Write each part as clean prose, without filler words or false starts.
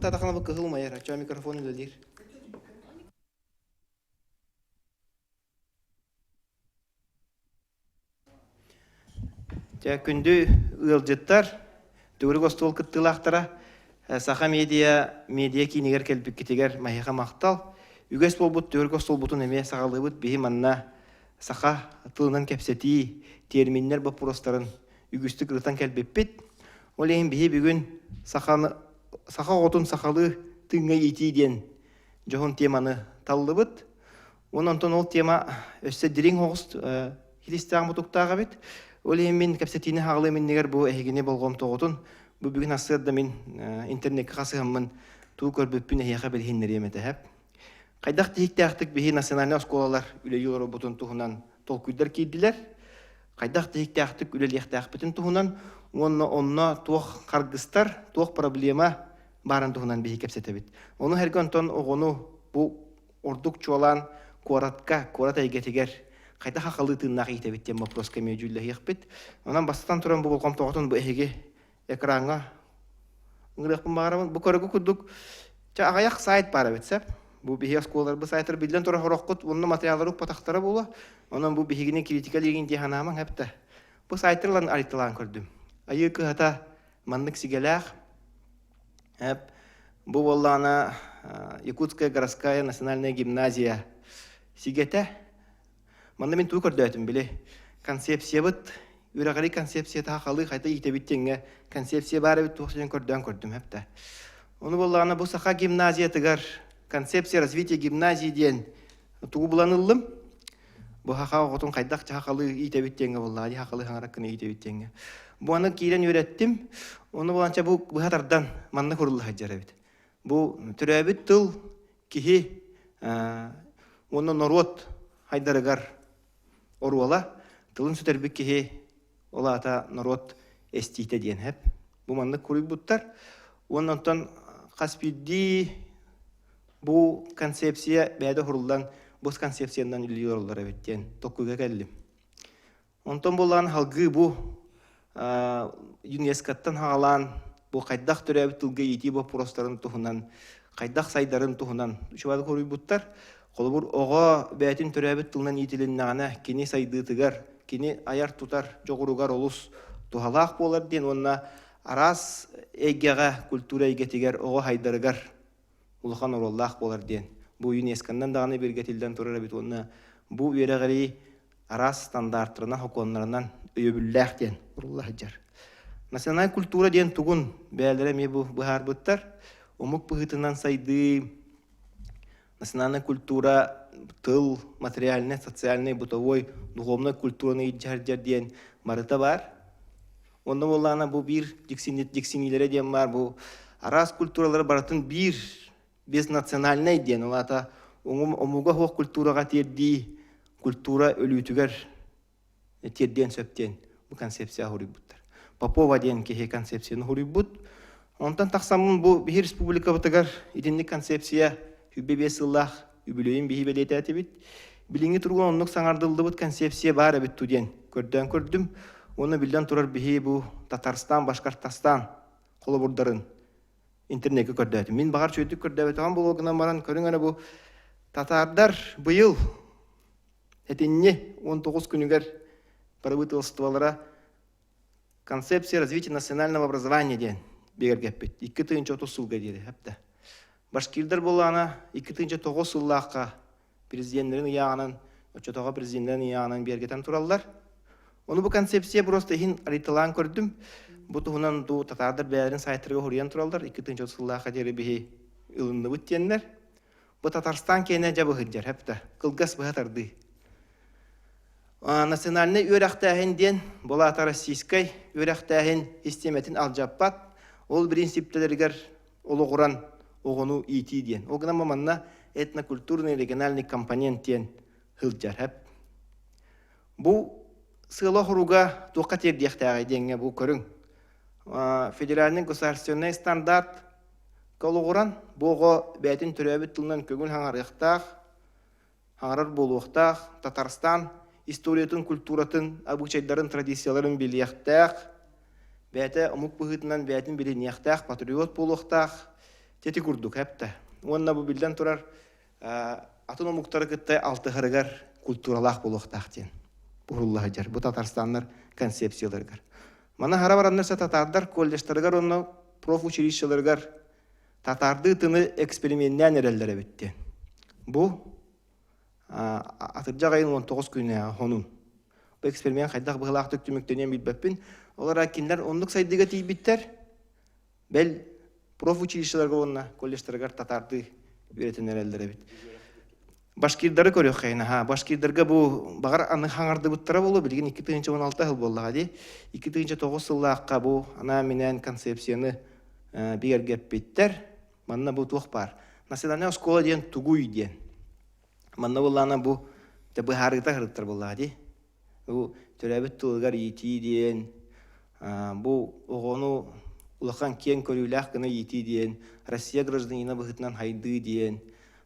Татахана бу кыгылмайар, ача микрофон үлелер. Жа күндү ылжыттар, түгірі костуол кыттылақтара, саха медиа кинигер келбік кетегер майыға мақтал, үгес болбут түгірі костуол бутун эме сағалыбыт бейі манна саха тылынан кепсети терминнер бапуростарын үгісті кырытан келбеппет. Ол ең бейі бүгін саха отун сахалы тыңға ети ден жоғын теманы таллыбыт. Онантон ол тема өссе дирин оғыз хилистағын бұтуқтаға бет. Ол мен кәпсетіне хағылы меннегер бұл әйгіне болғым тоғытын. Бұл бүгін асырда мен интернетке қасығымын тұғы көрбөппін әйеға білгенлер еметі әп. Қайдақ дейікті ақтық бейі национальный осколалар үлей олары бұтын тұғынан тол күддер кейділер. Қайдақ дейікті ақтық үлеліяқты ақпетін тұғынан онына туық қарғыстар, туық проблема барын тұғынан бейі кәпсеті бет. Оны әрген тон оғыны бұл ордық чуалан қорат әйгетігер қайда хақалы тыннақ етебеттен вопроска меджулле яқпет. Онан бастан туран бұл қолқам тоғытын бұл әйге экранға ұңғырақпын бағарамын. Бұл көрігі күрдік ағаяқ сайт бары бетсәп. Бұл бейге сколар бұл сайтыр білден тұра қораққыт, оның материалары патақтары болу. Онан бұл бейгіне критика леген дейханамын әпті. Бұл сайтырлан аритылан көрдім. Айы күхата мандық сигеләқ. Бұл боллана Якутская городская национальная гимназия сигеті. Манда мен туй көрдәтім біле. Концепция бұд, үрағари концепция тақалы қайта етебіттенге концепция бары біт туғысымен көрдім әпті. Оны болағына бұл сақа гимназия тығар концепция развития гимназии ден туғы бұланылым. Бұл хақа оғытын қайдақ тақалы етебіттенге болағады, хақалы хаңараққыны етебіттенге. Бұл аны кейден өреттім. Оны боланша бұл бұғатардан манны құрылы хаджар әбіт. Бұл түрәбіт тыл кихи оны норот хайдарыгар оруала, тылын сүтербік кеге ола ата народ эстейте ден әп. Бұл манны көрік бұттар. Оннан қаспидді бұл концепция бәді құрылдан бұл концепциядан үлі орылдар әбеттен тоққыға кәлі. Онтан болған халғы бұл ЮНЕСКО-тан хағалан бұл қайдақ түрі әбіт тылғы еті бұл простарын тұхынан, қайдақ сайдарын тұхынан үшівады көрік бұттар. Қолыбыр оға бәтін түрәбіт тылынан етіліннағына кені сайдытығар, кені аяр тұтар жоғыруғар олыс тұхалақ болар ден, онына арас әйгеға культура егетігер оға хайдарығар ұлыған ораллақ болар ден. Бұл ЮНЕСКО-нан дағаны бергетілден тұрар әбет, онына бұл өрәғірі арас стандарттарынан, хоконларынан өйөбілләқ ден ұрыллақ жар. Национальный культура ден тұғын бәлдері ме бұхар бұттар, омық бұғытынан сайды. Национальная культура, тыл, материальный, социальный, бытовой, духовной культурный жар-жарден марыта бар. Онда болағына бұл бір дексинилері ден бар. Бұл арас культуралары баратын бір безнациональный ден. Олата омуға хоқ культураға терді культура өлітігер терден сөптен. Бұл концепция хұрып бұттар. Попова ден кеге концепцияны хұрып бұт. Онтан тақсамын бұл бір республика бұтығар едінді концепция Үббебе сыллах, үбілейін бейі белеті әті біт. Біліңі тұрған онлық саңардылды бұд концепция бар әбіт түден. Көрдім. Оны білден тұрар бейі бұл Татарстан, Башқартастан қолы бұрдарын интернетке көрді. Мен бағар чөйдік көрді әбіт. Оған бұл оғынан баран көрің әні бұл татардар бұйыл әтенне 19 күнігер барабыт ылыстывалара концепция развития национального образования ден бегер кәппет. 2-30 сылға деді әпті. Башкирдар болана 2-9 сыллаққа президентlerin яғынан, өчетоға президентlerin яғынан бергетен тураллар. Оны бұл концепция просто хин аритылан көрдім. Бұл тұғынан татардар бәрін сайттарға хұриян туралдар. 2-30 сыллаққа дері бейі ұлынды бүттенлер. Бұл Татарстан кейіне жабы ғыджар, әпті. Қылғас бұғатарды. Национальный өрәқтәхін ден, бұл ата российскай өрәқтәхін истеметін алжаппат. Ол принциптелергер олы құран оғыну ити ден. Оғына маманна этнокультурный региональный компонент ден хылджар әп. Бұл сылы құруға тоққа тердияқтағы денге бұл көрің. Федеральный государственный стандарт қолы құран бұғы бәтін түрәбіт тылынан көгіл хаңарықтақ, хаңарар болуықтақ, Татарстан историятын, культуратын, абычайдарын, традицияларын білияқтақ, бәті ұмық бұғытынан бәтін білінияқтақ, патриот болуықтақ, Тети курдук хепте. Онна бу билден турар атын омуктары кытта алты хырыгар культуралах болуктактен. Буруллах жар. Бу Татарстаннар концепцияларгар. Мана хара бараннарса татардар колледжтарыгар онно профучилищеларгар татарды тыны эксперименттен эреллере битти. Бу атыржа гайын 19 күнү хонун. Бу эксперимент хайдак быгылак төктүмүктөнен билбеппин. Олар акиндар ондук сайдыга тийбиттер. Бел профучилищеларга онна колледжтарыгар татарды үйрөтен эреллере бит. Башкирдары көрөк кайна. Башкирдарга бу багар аны хаңарды буттара болу билген 2016 жыл боллага ди. 2009 жыллакка бу ана менен концепцияны бигергеп биттер. Манна бу тух бар. Население школа ден тугуй ден. Манна булана бу табы харыта хырыттар боллага ди. Бу төрөбүт тулгар ити ден. Бу огону улахан кен көрүләк кына ити ден. Россия гражданина быгытнан хайды ден.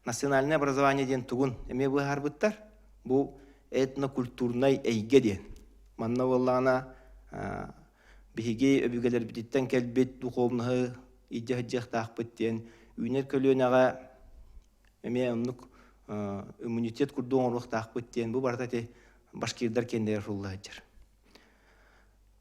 Национальное образование ден тугун. Эме бу харбыттар. Бу этнокультурный эйге ден. Манна булана биһиги өбүгелер бититтен келбет духовный идея тахпыттен үйнер көлөнага эме оннук иммунитет курдуң орук тахпыттен бу бартате башкирдар кендер рулладжар.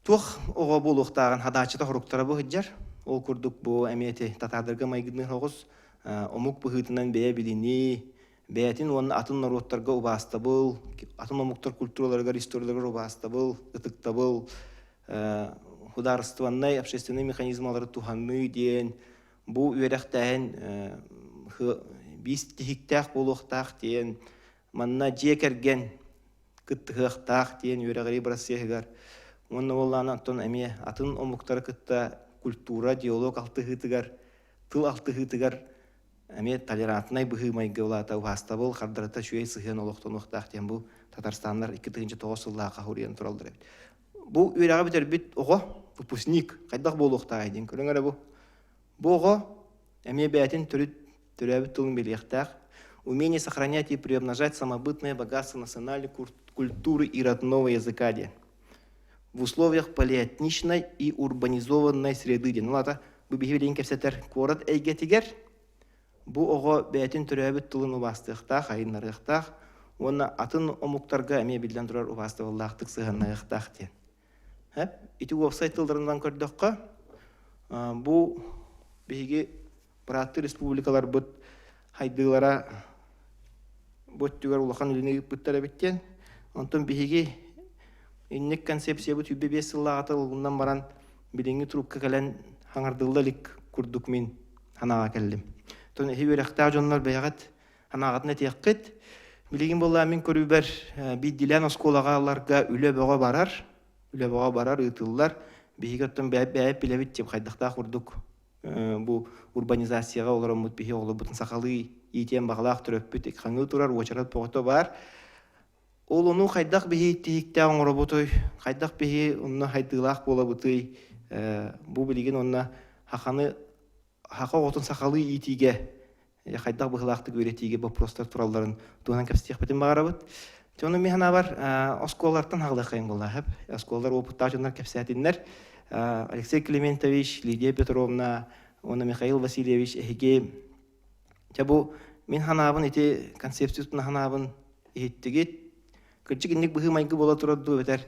Тух ого булуктаган хадачыта хоруктара бу хыджар. Ол курдук бу эмети татардарга майгыдны хогус омук быгытынан бее билини беятин он атын народтарга убастабыл, атын омуктар культураларга историяларга убастабыл, ытыктабыл, хударстваннай общественный механизмалары туханны ден бу үйрәктәһен бис тихиктәх булуктах ден манна жекерген кыттыхтах ден үйрәгәри брасегар онны болланы антон эме атын омуктар кытта культура диалог алтыгытыгар тыл алтыгытыгар эме толерантный быгы майгылата убастабыл хардарата шуй сыгын олоктонуктах ден бу Татарстаннар 2009 жылларга хуриян туралдыр. Бу үйрәгә битер бит ого выпускник кайдак болуктагы ден көрөңөр бу. Бу ого эме бәтин төрөбүт тылын белектак умение сохранять и приумножать самобытное богатство национальной культуры и родного языка ден. В условиях полиэтничной и урбанизованной среды ден. Лата бу бигелен кепсетер корот эйгетигер. Бу ого бәтин төрөбүт тылын убастыктак, айнарыктак, онна атын омуктарга эме билден турар убастыгылактык сыгынныктак ден. Ити веб-сайт тылдарынан көрдөккө бу биги Браты республикалар бут хайдылара боттугар улахан үлүнү буттара биттен. Онтон биги иннек концепция бут 5 жылга атылгындан баран билинги трубка кален хаңардылдалык курдук мен ханага келдим. Тон хиберекта жоннор бягат ханагатны теккет. Билигин болла мен көрүбөр бидилен осколагаларга үлөбөгө барар ытыллар бигеттен бәп билебит деп хайдакта курдук. Бу урбанизацияга олар мут бихи олар бутун сакалы итем баглак төрөппүт хаңы турар очарат погото бар. Ол ону хайдак бихи тихикте оңроботой, хайдак бихи онна хайдылак бола бутой. Бу билигин онна хаканы хака отун сакалы итиге хайдак быгылакты көрөтиге вопростар туралларын туган кепстек битен багарабыт. Тону механа бар осколардан хагылакайын болла хеп. Осколар опыттажындар кепсетиннер. Алексей Климентович, Лидия Петровна, он Михаил Васильевич Эхиге. Чабу мен ханабын эти концепциясын ханабын эттигет. Кырчыгынник быгы майгы бола турады бетер.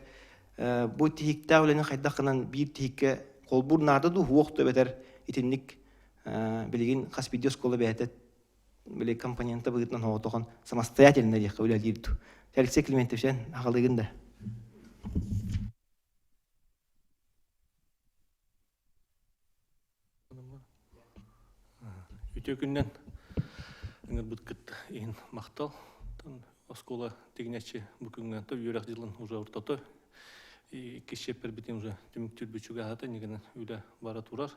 Бу тихикта үлени хайдакынан бир тихикке колбур нарды ду хуокты бетер. Итинник билигин хаспидио школа бетет. Биле компоненты быгытнан хоотогон самостоятельно дихка үлелирду. Алексей Климентович агалыгында. Үтөкүннен ыңыр бұткыт ең мақтал. Оскола дегенече бүкінген то үйрек жылын уже ұртаты. Икки шеппер бітен уже түміктер бүчіге ағаты негенен үйлі бара тұрар.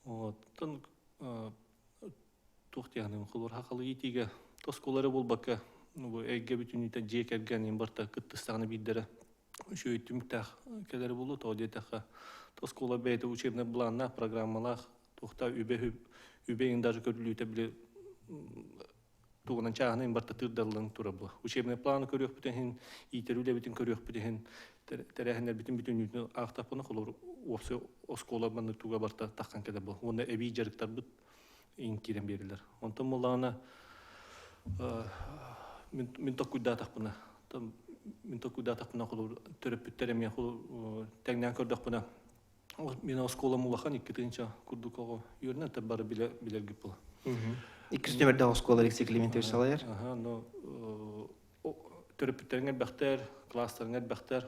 Тон тоқтияғының құлыр хақалы етеге тосколары бол баққа әйге бүтін үйтен жек әрген барта күттістағыны бейдері үші түміктақ кәдері болу. Тоғдетаққа тоскола бәйті учебный планна программалақ тоқта үбейін даже көрілуіте біле туғынан чағынан барта тұрдалың тұра бұл. Учебный планы көрек бүтін, итеруле бүтін көрек бүтін, тәрәхінер бүтін ақтапыны қолыр осы оскола банды туға барта таққан кәді бұл. Оны әбей жарықтар бұд иң кирен берилер. Онтон мулана мен токуйдатак буна. Мен токуйдатак буна кулу төрөпүттер эме кулу теңнен көрдөк буна. Мен оскола мулахан 2-нче курдукого юрна та бары билерги була. Иккис нөмерде оскол Алексей Климентович салайыр. Ага, но төрөпүттериңер бактар, класстарыңер бактар.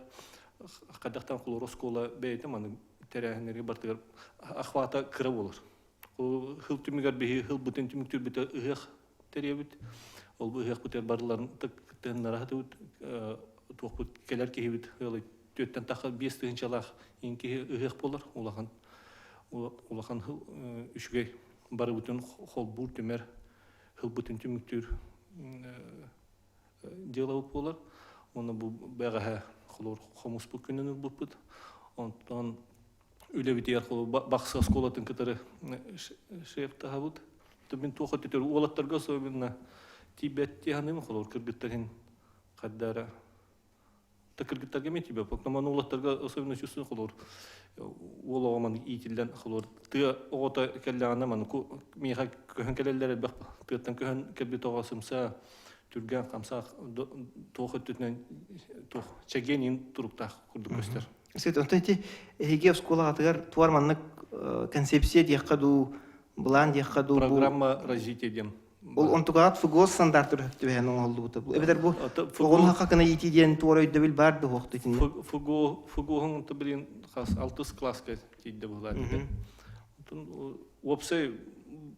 Кадактан кулу оскола бейтем аны терәһенерге бартыгар ахвата кыра болор. Ул хыл түмигер бихи хыл бутен түмүктүр бите ыгык теребит. Ол бу ыгык бутер барларын тыгнараты туопут келер кебит хылы төттен тахы 5-нче лах инки ыгык болор. Улахан хыл үшгөй бары бутен хол бур төмер хыл бутен түмүктүр делауп болор. Оны бу бага холор хомус бу күнүнү бупут. Онтон үлебите аркылуу бакса школатын кытары шеф тахабут. Мен тохот тетер олаттарга особенно Тибетте ханым холор кыргыттарын каддара. Та кыргыттарга мен тебе покнаман олаттарга особенно чувствую холор. Оломан итилден холор. Ты ота келлана ман миха көхөн келелер бак. Тыттан көхөн кебит тогасымса түргән камса тохот түтнен тох чегенин туруктах курдук көстер. Сет онтайти хеге школа атыгар туарманнык концепция дияқаду план дияқаду программа развития дем. Ол онтугат фугос стандарттыр төбән олду бут. Эбетер бу фугон хакына итиден туарой дебил бар да хокты тин. Фугоң табилин хас 6 класска тидде булар диде. Тун опсе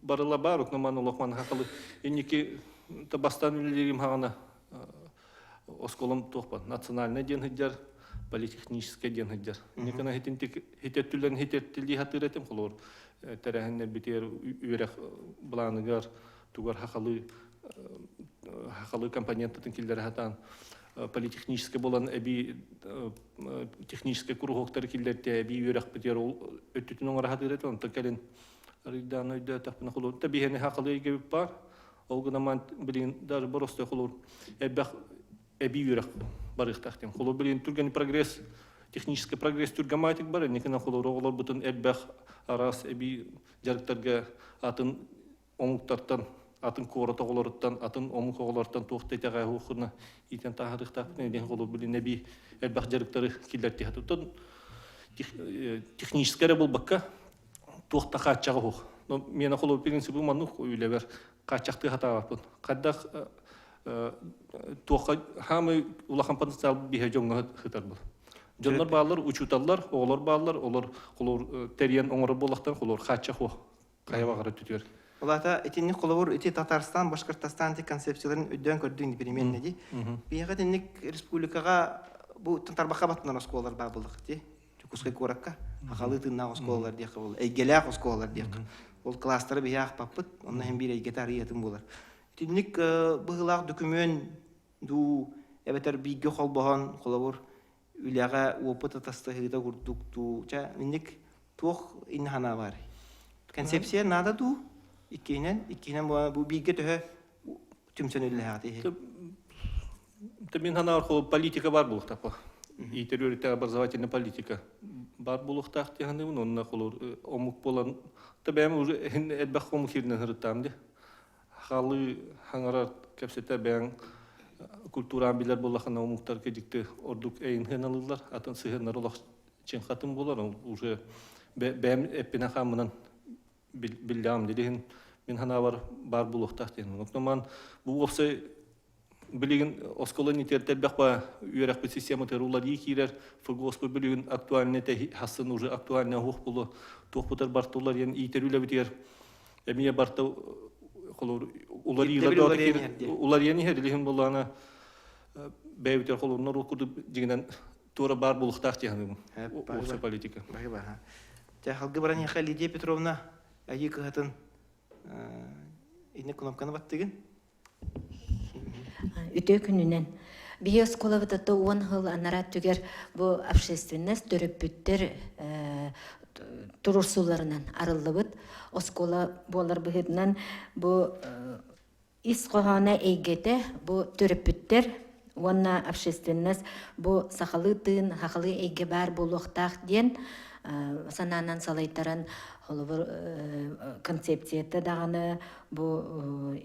барыла барук наман лохман хакылы эники табастан үлелерим хагана осколом тохпа национальный ден хидер политехнический ден хидер. Никана хитеттүлен хитеттилди хатыретем холор. Терәһенне битер үрәх бланыгар тугар хакылы компоненттын киллер хатан политехнический болан эби технический кургоктар киллерте эби үрәх битер өттүтүн оңар хатыретем текелин ридан өйдө тапны холор. Табиһене хакылы геп бар. Олгынаман билин даже боростой холор. Эби үрәх барыктактым. Холор билин түргән прогресс технический прогресс түргәматик бар. Никена холор оглар бутун эббах арас эби жарыктарга атын оңуктардан атын корото оглорттан атын омук оглорттан тохтетага хукуна итен тахырыктапны ден холор билин эби эббах жарыктары киллерти хатын технический бул бакка тохтака чагы хук. Но мен холор принципи ману үйлебер качакты хатабын. Каддах тоха хамы улахан потенциал бихе жоңга хытар бул. Жоннор баалар учуталлар, оглор баалар, олар холор терен оңор болактан холор кача хо кайбагара түтөр. Улата этинни колобур эти Татарстан, Башкортостан те концепцияларын өйдөн көрдүң переменне ди. Бияга тенник республикага бу тантарбака баттан осколар бар булдык ди. Чукускай коракка акалы тынна осколар ди кабыл. Эйгелак осколар ди. Ол класстары бияк паппыт, онна hem bir эйгетар иятын булар. Тинник быгылак документ ду эбетер биге холбогон колобур үләгә опыт тастыгыда курдук ту. Ча минник тох инхана бар. Концепция надо ду. Икенен бу биге төһө түмсөнүлле хати. Мен хана аркылы политика бар булуктапа. Итерүрүтә образовательная политика бар булуктак дигәнне, онна холор омук болан табам уже эдбах омук хирнен хыртамды. Халы хаңарар кепсете бәң культуран билер булахана омуктар кедикте ордук эйин хеналылар, атын сыгыннар олак чен хатын булар, уже бәм эппина хамынан биллам диден мен хана бар булуктак дигән. Октоман бу опсе билеген осколони тертелбәкпа үрәк бу система терулари кирер фгос бу билеген актуальный те хасын уже актуальный хук булу тохпутар бартулар ян итерүле битер эмия барта холор улар яни хедлеген булана бәйтер холор нору куду дигән тура бар булуктак дигән опсе политика. Бага. Та халгы барани Халидия Петровна айык хатын ине кнопканы баттыгын. Үтө күнүнен бие сколабыта 10 жыл анарат түгер бу общественность төрөпүттер турурсуларынан арылыбыт оскола болар быһытынан бу ис кохана эйгете бу төрөпүттер онна общественность бу сахалы тын хахалы эйге бар булуктак ден сананан салайтаран Олыбыр концепцията дағаны бу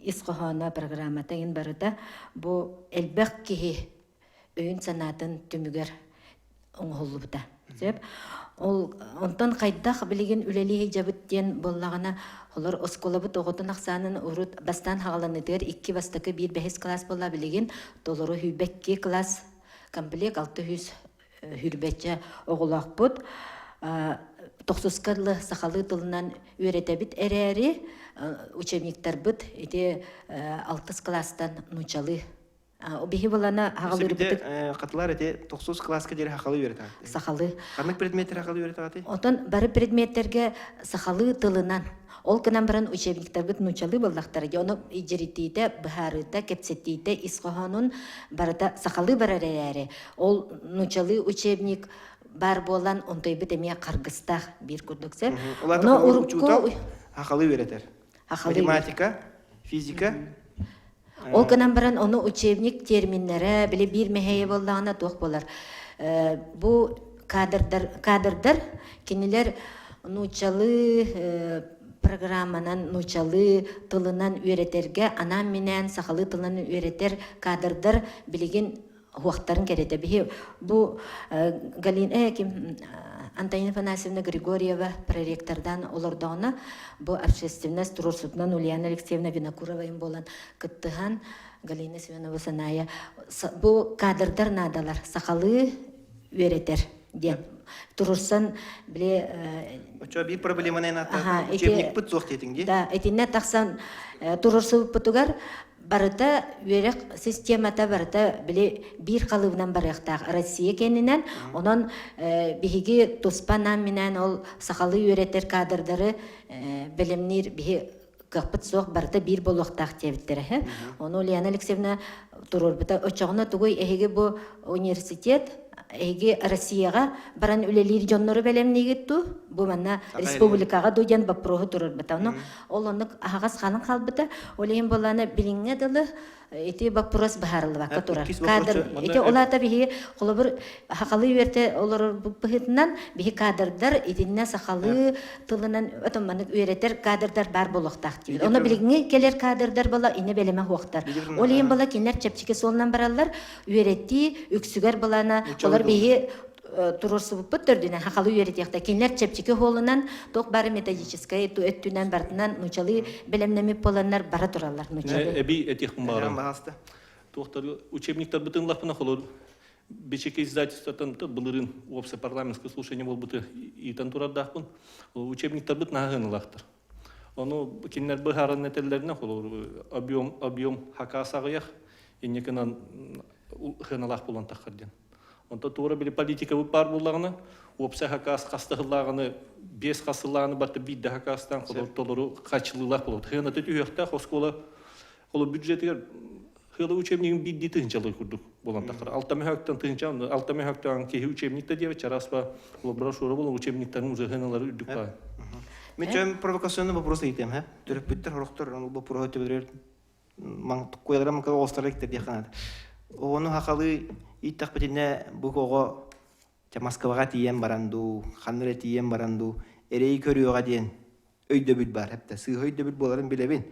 исқохана программата ин барыта бу элбек кихи өйін санатын түмүгер оңголубута. Сеп ол онтон кайдах билеген үлели жабыттен боллагана олар осколабыт оготун аксанын урут бастан хагаланыдыр 2 бастакы 1-5 класс болла билеген толору хүбекки класс комплект 600 хүрбетче оголакпут. Тохсускарлы сахалы тылынан үйретебит эрери учебниктер бит эти 6 класстан нучалы. Обихи болана хагалыр бит. Катылар эти 9 класска дери хакалы берет. Сахалы. Канык предметтер хакалы берет аты? Отон бары предметтерге сахалы тылынан ол кынан баран учебниктер бит нучалы болдактар. Оны ижеритите, бахарыта, кепсетите, исхоханун барата сахалы барарери. Ол нучалы учебник бар болан онтой бит эме Кыргызстан бир күрдүксө. Оны урукко хакалы беретер. Математика, физика. Ол канан баран оны учебник терминнери биле бир мехeye боллагына тох болар. Бу кадрдар кинилер нучалы программанан нучалы тылынан үйретерге анан менен сахалы тылынан үйретер кадрдар билеген уақыттарын керете. Бу Галина Антонина Афанасьевна Григорьева проректордан олордоғына бу общественность турурсутынан Ульяна Алексеевна Винокурова им болан кыттыған Галина Семенова Саная. Бу кадрдар надалар сахалы үйретер ден. Турурсан биле Очо бир проблеманы ната учебник пыт зох детинги. Да, этинне таксан турурсу пытугар барыта верек системата барыта биле бир калыбынан барыктак Россия кенинен онон биһиги туспанан менен ол сахалы үйретер кадрдары билимнир биһи капыт сох барыта бир болохтак тебиттер. Оны Ульяна Алексеевна турурбута очогуна тугуй эһиги бу университет эги Россияга баран үлелир жоннору белемнигитту бу манна республикага дуян бапрогу турur батаны ол онык агас ханын калбыта олейин боланы билиңе дылы эти вопрос бахарлы бакка турар кадр эти олата бихи колобур хакалы верте олор бухитнан бихи кадрдар этинне сахалы тылынан отоманы үйретер кадрдар бар болохтак дейт оны билиңе келер кадрдар бала ине белеме хуактар олейин бала кинер чепчике солнан бараллар үйретти үксүгер балана олар бихи турурсу бүттөрдүнөн хакалы үйретиякта кинер чепчике холунан ток бары методическая өттүнөн бартынан нучалы белемнеми поланнар бара тураллар нучалы эби этих бара токтор учебниктер бүтүн лапына холор бечеке издательствотан былырын опсе парламентское слушание болбуты итан турардакпын учебниктер бут нагынылактыр ону кинер быхарын нетеллерине холор объем хакасагыях инекенан хыналах болон таккарден онто тура били политика бар буллаганы опса хакас кастыгылаганы 5 касылаганы баты бидде хакастан толору качылылак болот хына төтүөктө хоскола колу бюджетер хыла учебнигин бидди тынчалый курдук болон такыр алтамехактан тынчан алтамехактан ки учебникте деп чараспа брошюра болон учебниктерин уже хыналары үрдүк ба Мен чем провокационный вопрос айтем, ха? Төрөпүттөр хороктор, аны бу провокат берер. Ман койларам ка остарыктыр дияханат. Оны хакалы иттак битине бу кого Москвага тиен баранду, ханре тиен баранду, эрей көрүөгө диен өйдө бүт бар, хепте сый өйдө бүт боларын билебин.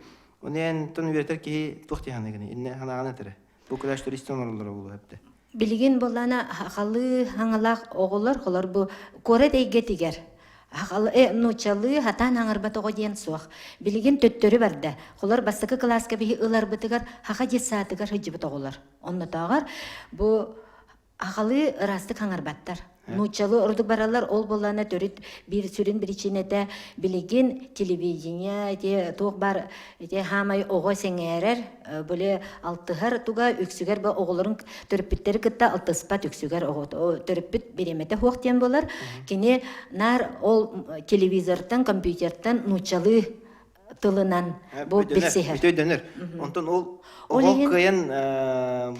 Онен тон үертер ки тохтыганы гыны, инне ханаганы тере. Бу кылаш туристтонлор болу хепте. Билген болана хакалы хаңалак оголор, холор бу коре дейге тигер. Хакалы нучалы хатан аңарбатого диен суак. Билген төттөрү барда. Холор бастыкы класска бии ылар бытыгар хака жесаатыгар хыжыбыт оголор. Онно тагар бу хакалы ырастык аңарбаттар. Нучалы ордук баралар ол болана төрүт бир сүрүн причинете билеген телевидение те ток бар те хамай ого сеңерер бөле алтыгар туга үксүгер ба оголорун төрүпүттери кытта алтыспат үксүгер ого төрүпүт беремете хуактен болар кини нар ол телевизордан компьютерден нучалы тылынан бу билсехер. Өтөйдөнөр. Онтон ол Оғо кыйын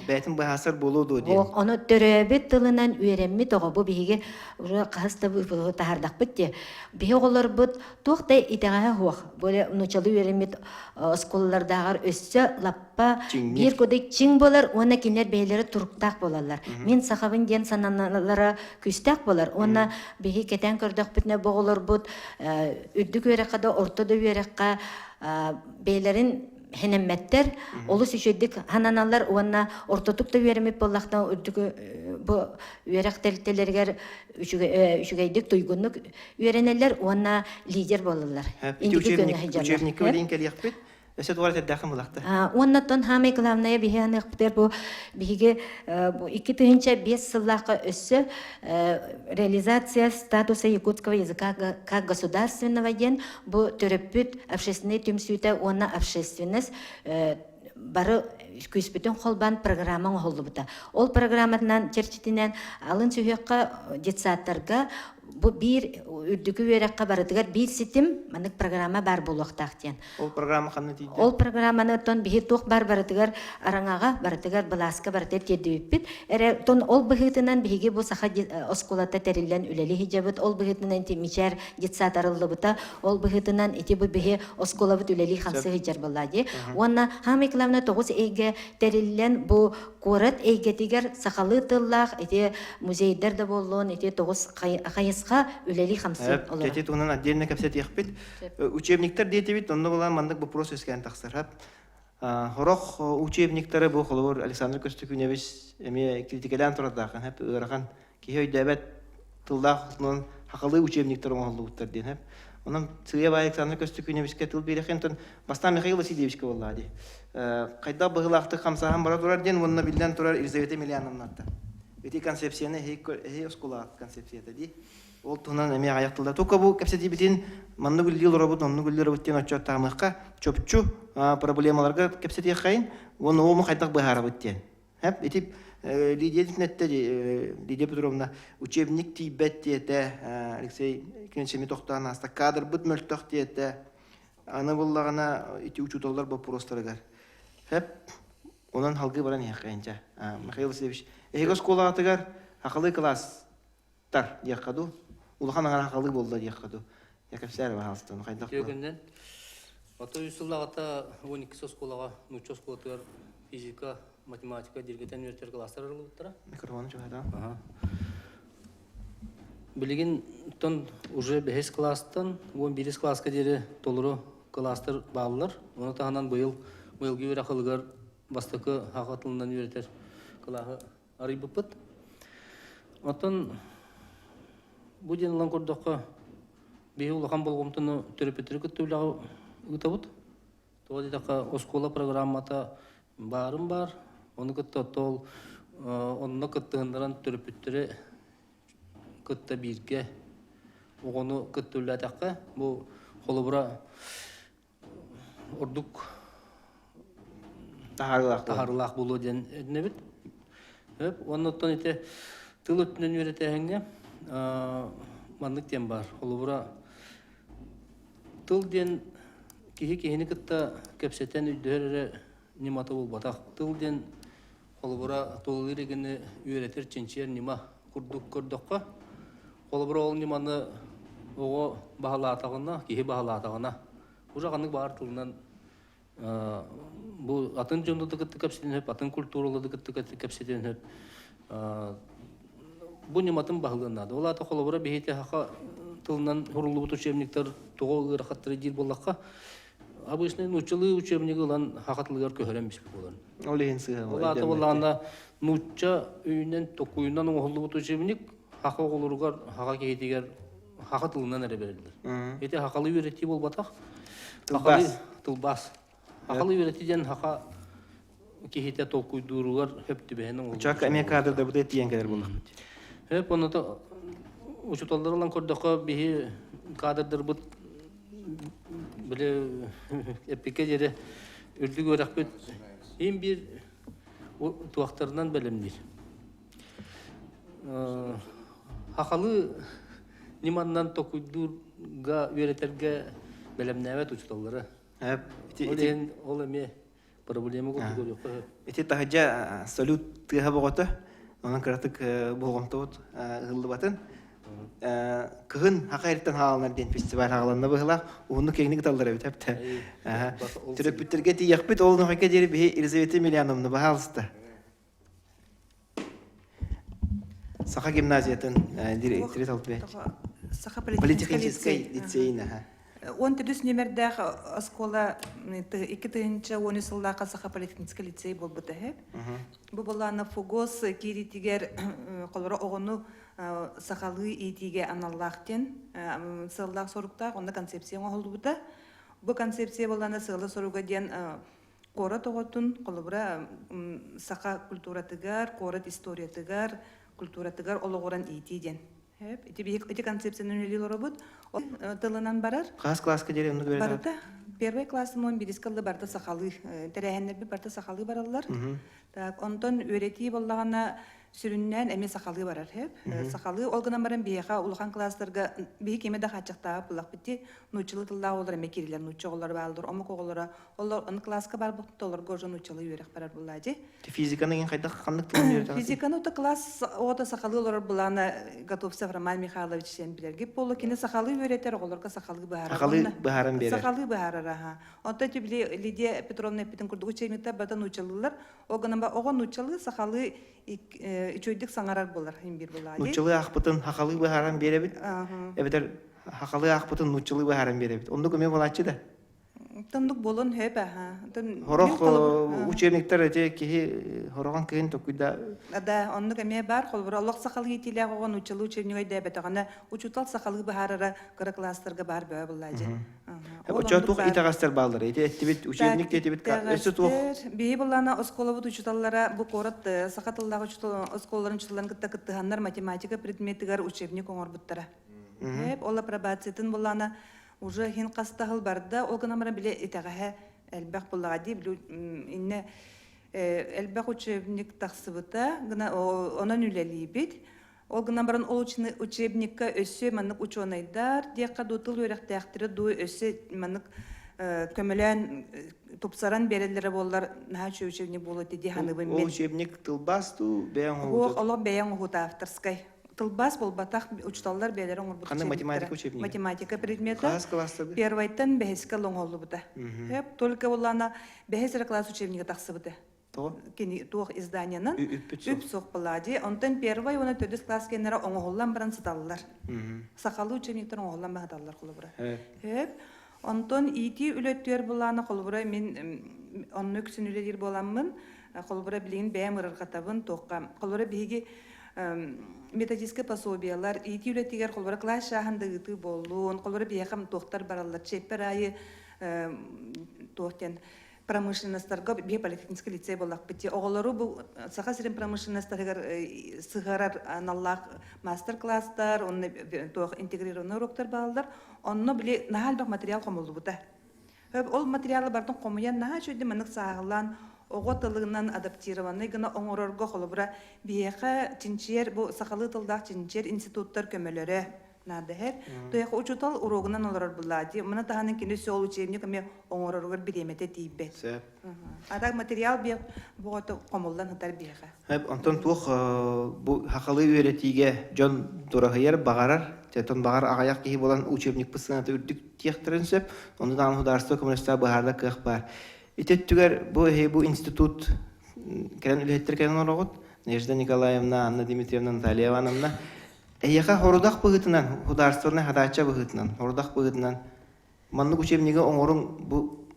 бәтін бәхасыр болуду де. Оны төрөбүт тылынан үйренми тоҕо бу биһиги уже каста тахардакпыт де. Биһи оҕолор бут туохтай итеҕэһэ хуох. Боле нучалы үйренмит осколлардагар өссө лаппа Чиңнер. бир кодек чиң болар, уонна кинер бэйлери туруктаак болалар. Мен сахабын диэн сананалара күстаак болар. Уонна биһи кетен көрдөкпүтүнэ боголор бут үрдүк үйреккада ортодо үйрекка бэйлерин хенемметтер, олус үшөйдік хананалар уанна ортотук да үйеремет боллақтан үрдігі бұ үйерек тәлттелергер үшігейдік туйгунлuk үйеренелер уанна лидер болылар. Учебник өлейін кәлі яқпет, өсет уарет әддәқым бұлақты. Уаннаттан хамай кылавная бихияны қыптер бұ биһиге 2005 сыллаққа өссі реализация статуса якутского языка как государственного ден бұ төрөппүт общественный түмсүйті уанна общественность бары күспүтін холбан программа оғылы бұта. Ол программатынан черчетінен алын сүйеққа детсаттарға bu bir ürdükü verekka barıdıgar bir sitim manık programa bar buluqtaqtiyan. Ол программа қанны дейді? Ол программаны тон бихи туq бар барыдыгар араңаға барыдыгар баласка барыдыр теддүппит. Эре тон ол бихитынан бихиге бу саха осколата терилен үлели хижабыт ол бихитынан темичер детсат арылды бута ол бихитынан ити бу бихи осколабыт үлели хансы хижар баллади. Уанна хамиклавна тоғыз эйге терилен бу корат эйгетигер сахалы тыллах ити музейдер да боллон ити тоғыз қайысқа үлели хамсы олар. Кәтет онын отдельно кәпсет яқпет. Учебниктер дейті бит, онны болан мандық бұл вопрос өскен тақсыр. Хорақ учебниктері бұл қолуыр Александр Костюкуневич әме критикадан тұрадақын, ұраған кейі өйдәбәт тылдақ хақылы учебниктер оңғылы ұттар ден. Онын сыя ба Александр Костюкуневичке тыл берекен тон бастан Михаил Васильевичке боллады. Қайда бұғылақты қамсаған бара тұрар ден, онына білден тұрар Елизавета Миллиановнатта. Эти концепцияны хей оскола концепцияты ди. Ол туһунан эме аяктылда. Тока бу кепсети битин манны гүллил робот, онны гүллил роботтен очо тамыкка чопчу проблемаларга кепсети кайын, оны ому кайтак бахара биттен. Хеп эти лидиятнетте Лидия Петровна учебник тибет диете Алексей Кенчеми токтан аста кадр бит мөлтөх диете. Аны буллагына эти учуталар бу просторгар. Хеп онан халгы баран якайынча. Михаил Васильевич Эгос колатыгар хакылы класстар якаду. Улахан аңа хакылы болду якаду. Якапсар баалстын кайдак. Жөгөндөн ата үсүллагата 12 сосколага, нучос колатыгар физика, математика, диргетен үертер класстар ырылыптыра. Микрофон жогада. Билигин тон уже 5 класстан 11 класска дери толуру класстар баалар. Оны тагынан быйыл гүйөр акылыгар бастыкы хакатылынан үертер классы арыбыппыт. Отон бу ден лан көрдөккө бии улахан болгомтуну төрөпөтүрү көттүлөгө утабыт. Тоди така оскола программата барын бар. Оны көттөл онно көттөндөрөн төрөпөтүрү көттө бирге огону көттүлө такка бу холобура ордук тахарлак болуу ден эднебит. Оннотон ите тыл өтүнөн үйрөтөһөңө мандык тем бар. Холубура тыл ден кихини кытта кепсетен үйдөрө нимата болбатак. Тыл ден холубура толырыгыны үйрөтөр ченчер нима курдук көрдөккө. Холубура ол ниманы ого баалаатагына, кихи баалаатагына. Уже ганык бар тылынан bu atın jonda dıkıtı kapseten hep atın kulturulu dıkıtı kapseten hep bu nimatın bağlığında da ola ta kolabora behete haqa tılından hurulu bu учебниктер тоғыл рахаттыры дир боллаққа обычный нучалы учебники улан хақатлыгар көһөрөмүс болон. Олеген сыга. Ола та боллағанда нуча үйнен токуйунан оғылы bu учебник хақа оғылырғар хақа кейтегер хақа тылынан әрі берілдір. Ете хақалы үйретті болбатақ. Тылбас. Хақалы үйретіден хақа кейте толкуйдуруғар хөп түбәнің оғылыр. Учак Америкада да бұдай тиен кәдер болдық. Хөп оны да учуталдырылан көрдіққа бейі кадрдыр бұд біле эпике жері үрдік өрәк бөт ең бір туақтарынан бәлемдер. Хақалы ниманнан токуйдурға үйретерге бәлемнәвәт учуталдыры. Ол әме проблема көрүп. Эти тахаджа салют тыга богота. Онан кратык болгомтот ылды батын. Кыгын хакайрыттан хаалнар ден фестиваль хааланна быгыла. Уну кеңник талдыра бит хепте. Төрөпүттерге тиякпыт ол нохайка дери бе Елизавета Емельяновна баалыста. Саха гимназиятын директор талып бет. Саха Политехнический лицей. Он тедүс немердах оскола 2-10 сылдака Саха политехнический лицей болбута хеп. Бу болана фугос киритигер колора огону сахалы итиге аналлахтен сылдак соруктак онда концепция олбута. Бу концепция болана сылы соруга ден кора тоготун колобра саха культуратыгар, корат историятыгар, культуратыгар ологоран итиден. Хеп, эти концепцияны нелилер робот, тылынан барар. Класска дери уну көрөт. Барда первый класс мон бирискалды барда сахалы, терехендер би барда сахалы баралар. Так, онтон өрети боллагана сүрүннән эме сахалы барар хеп. Сахалы олгынан баран бияга улхан класстарга бии кемеде хачакта булак бити нучылы тылда олар эме кирилер нучоголор балдыр, омук оголора. Олар аны класска бар буттолар гожон нучылы үрек барар буллади. Физиканы ген кайда кандык тылын үйрөтөт. Физиканы да класс ота сахалы олар булана Готовцев Роман Михайлович сен билерге болу кине сахалы үйрөтөр оголорга сахалы баара. Сахалы баарын берер. Сахалы баара ха. Онта тибли Лидия Петровна Петин курдук учебникте бата нучылылар. Огынан ба огон нучылы сахалы ичөйдүк саңарар болар бир булади. Нучылы акпытын хакалы баарын беребит. Эбетер хакалы акпытын нучылы баарын беребит. Онда көмө болачы да. Тындык болон хепа ха. Хорох учебниктер эте ки хороган кыйын токуйда. Ада онда көмө бар, колбур Аллах сахалы итиле огон нучылы учебниге дебет агана учутал сахалы баарара кара класстарга бар бö булади. Очо тук итагастер балдар. Эте эттибит учебник этибит эсе тук. Би булана осколабут учуталлара бу корат сахатылдагы учутал осколларын чуталан кытта-кыттыганнар математика предметигер учебник оңорбуттара. Хеп ола пробациятын булана уже хин кастагыл барда олганамара биле итагаха элбах буллади билу инне элбах учебник таксыбыта гына онан үлелибит олганамаран учебникка өссө маннык учонайдар дияка дутул өрөктактыры ду өссө маннык көмөлөн тупсаран берелери боллар наачы учебник болот ди ханыбы мен учебник тылбасту беян ху оло беян ху авторской Тылбас бол батах учталлар бәләре оңор бу. Кандай математика учебник? Математика предметы. Класста. Первойтан бәһескә лоңоллы бута. Хеп только булана бәһесер класс учебнигы тахсы бута. То. Кини тух изданиянын үп соқ булади. Онтан первой оны төдис класс кеннәре оңоллан баран сыталлар. Сакалы учебниктер оңоллан баһадаллар кулыбыра. Хеп онтан ити үлөттөр буланы кулыбыра мен онны күсүн үледир боламмын. Кулыбыра билин бәмырыр катабын тоққа. Кулыбыра биги методическое пособиялар ити үлетигер колбара класс шахандыгыты болуун колбара биякам тохтар бараллар чеппер айы тохтен промышленностарга бе политехнический лицей болак бити оголору бу саха сирен промышленностаргар сыгарар аналлах мастер класстар онны тох интегрированный уроктар балдар онно биле нахалбак материал комулду бута ол материалы бардын комуян наха чөйдү манык сагылан оготылыгынан адаптированный гына оңорорго холобра биеха тинчер бу сакалы тылдак тинчер институттар көмөлөрө надер тояк учутал урогунан олорор буллади мына таханын кине сол учебник ме оңороргор биремете тийбе ада материал бе богото комулдан хатар биеха Хеп антон тух бу хакалы үйрөтиге жон турагыер багарар тетон багар агаяк ки болан учебник пысына үрдүк тияктерен сөп ондан хударство коммунистар багарда кых бар Итеттүгер бу институт керен үлеттер керен орогот Надежда Николаевна, Анна Дмитриевна, Наталья Ивановна эйяка хорудак быгытынан хударственный хадача быгытынан хорудак быгытынан манны учебниге оңорун бу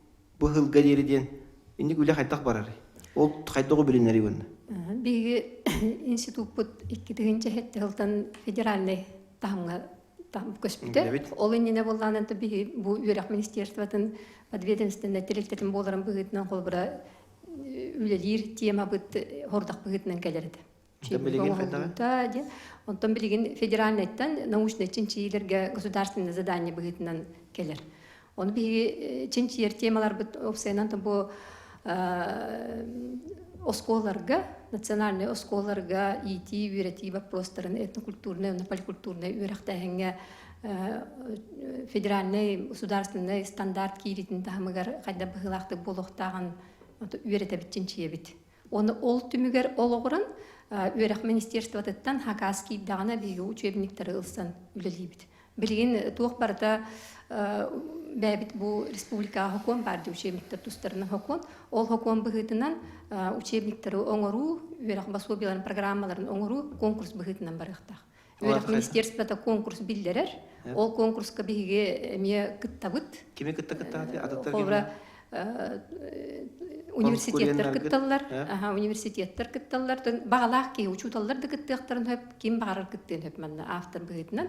хылга дериден инди үле кайтак барар ол кайтагы билинери бунда биги институт бут 2-нче хеттелтан федеральный тамга там көспүтө ол инне болганында биги бу үрак министерствотун подведомственный директордун боларын быгытынан колбура үлелир тема быт хордак быгытынан келерди. Онтон билген федеральныйттан научный чинчилерге государственное задание быгытынан келер. Он биги чинчилер темалар быт опсайнан бу осколарга, национальный осколарга ити үйрәти вопростарын этнокультурный, поликультурный үйрәктәһеңгә федеральный государственный стандарт киритин тахмыгар кайда быгылакты болохтаган үйрете битчинчие бит. Оны ол түмүгер ологорун үйрек министерствотыттан Хакасский дагана биги учебниктери ылсан үлелибит. Билген туох барда бәбит бу республика хокон барды учебниктер тустарына хокон. Ол хокон быгытынан учебниктери оңору, үйрек басобияларын программаларын оңору конкурс быгытынан барыктак. Үйрек министерствода конкурс билдерер. Ол конкурска биге эме кыттабыт. Кеме кытта Университеттер кытталлар, университеттер кытталлар, багалак ки учуталлар да кыттыктарын хөп, ким багарар кыттын хөп манна автор быгытынан.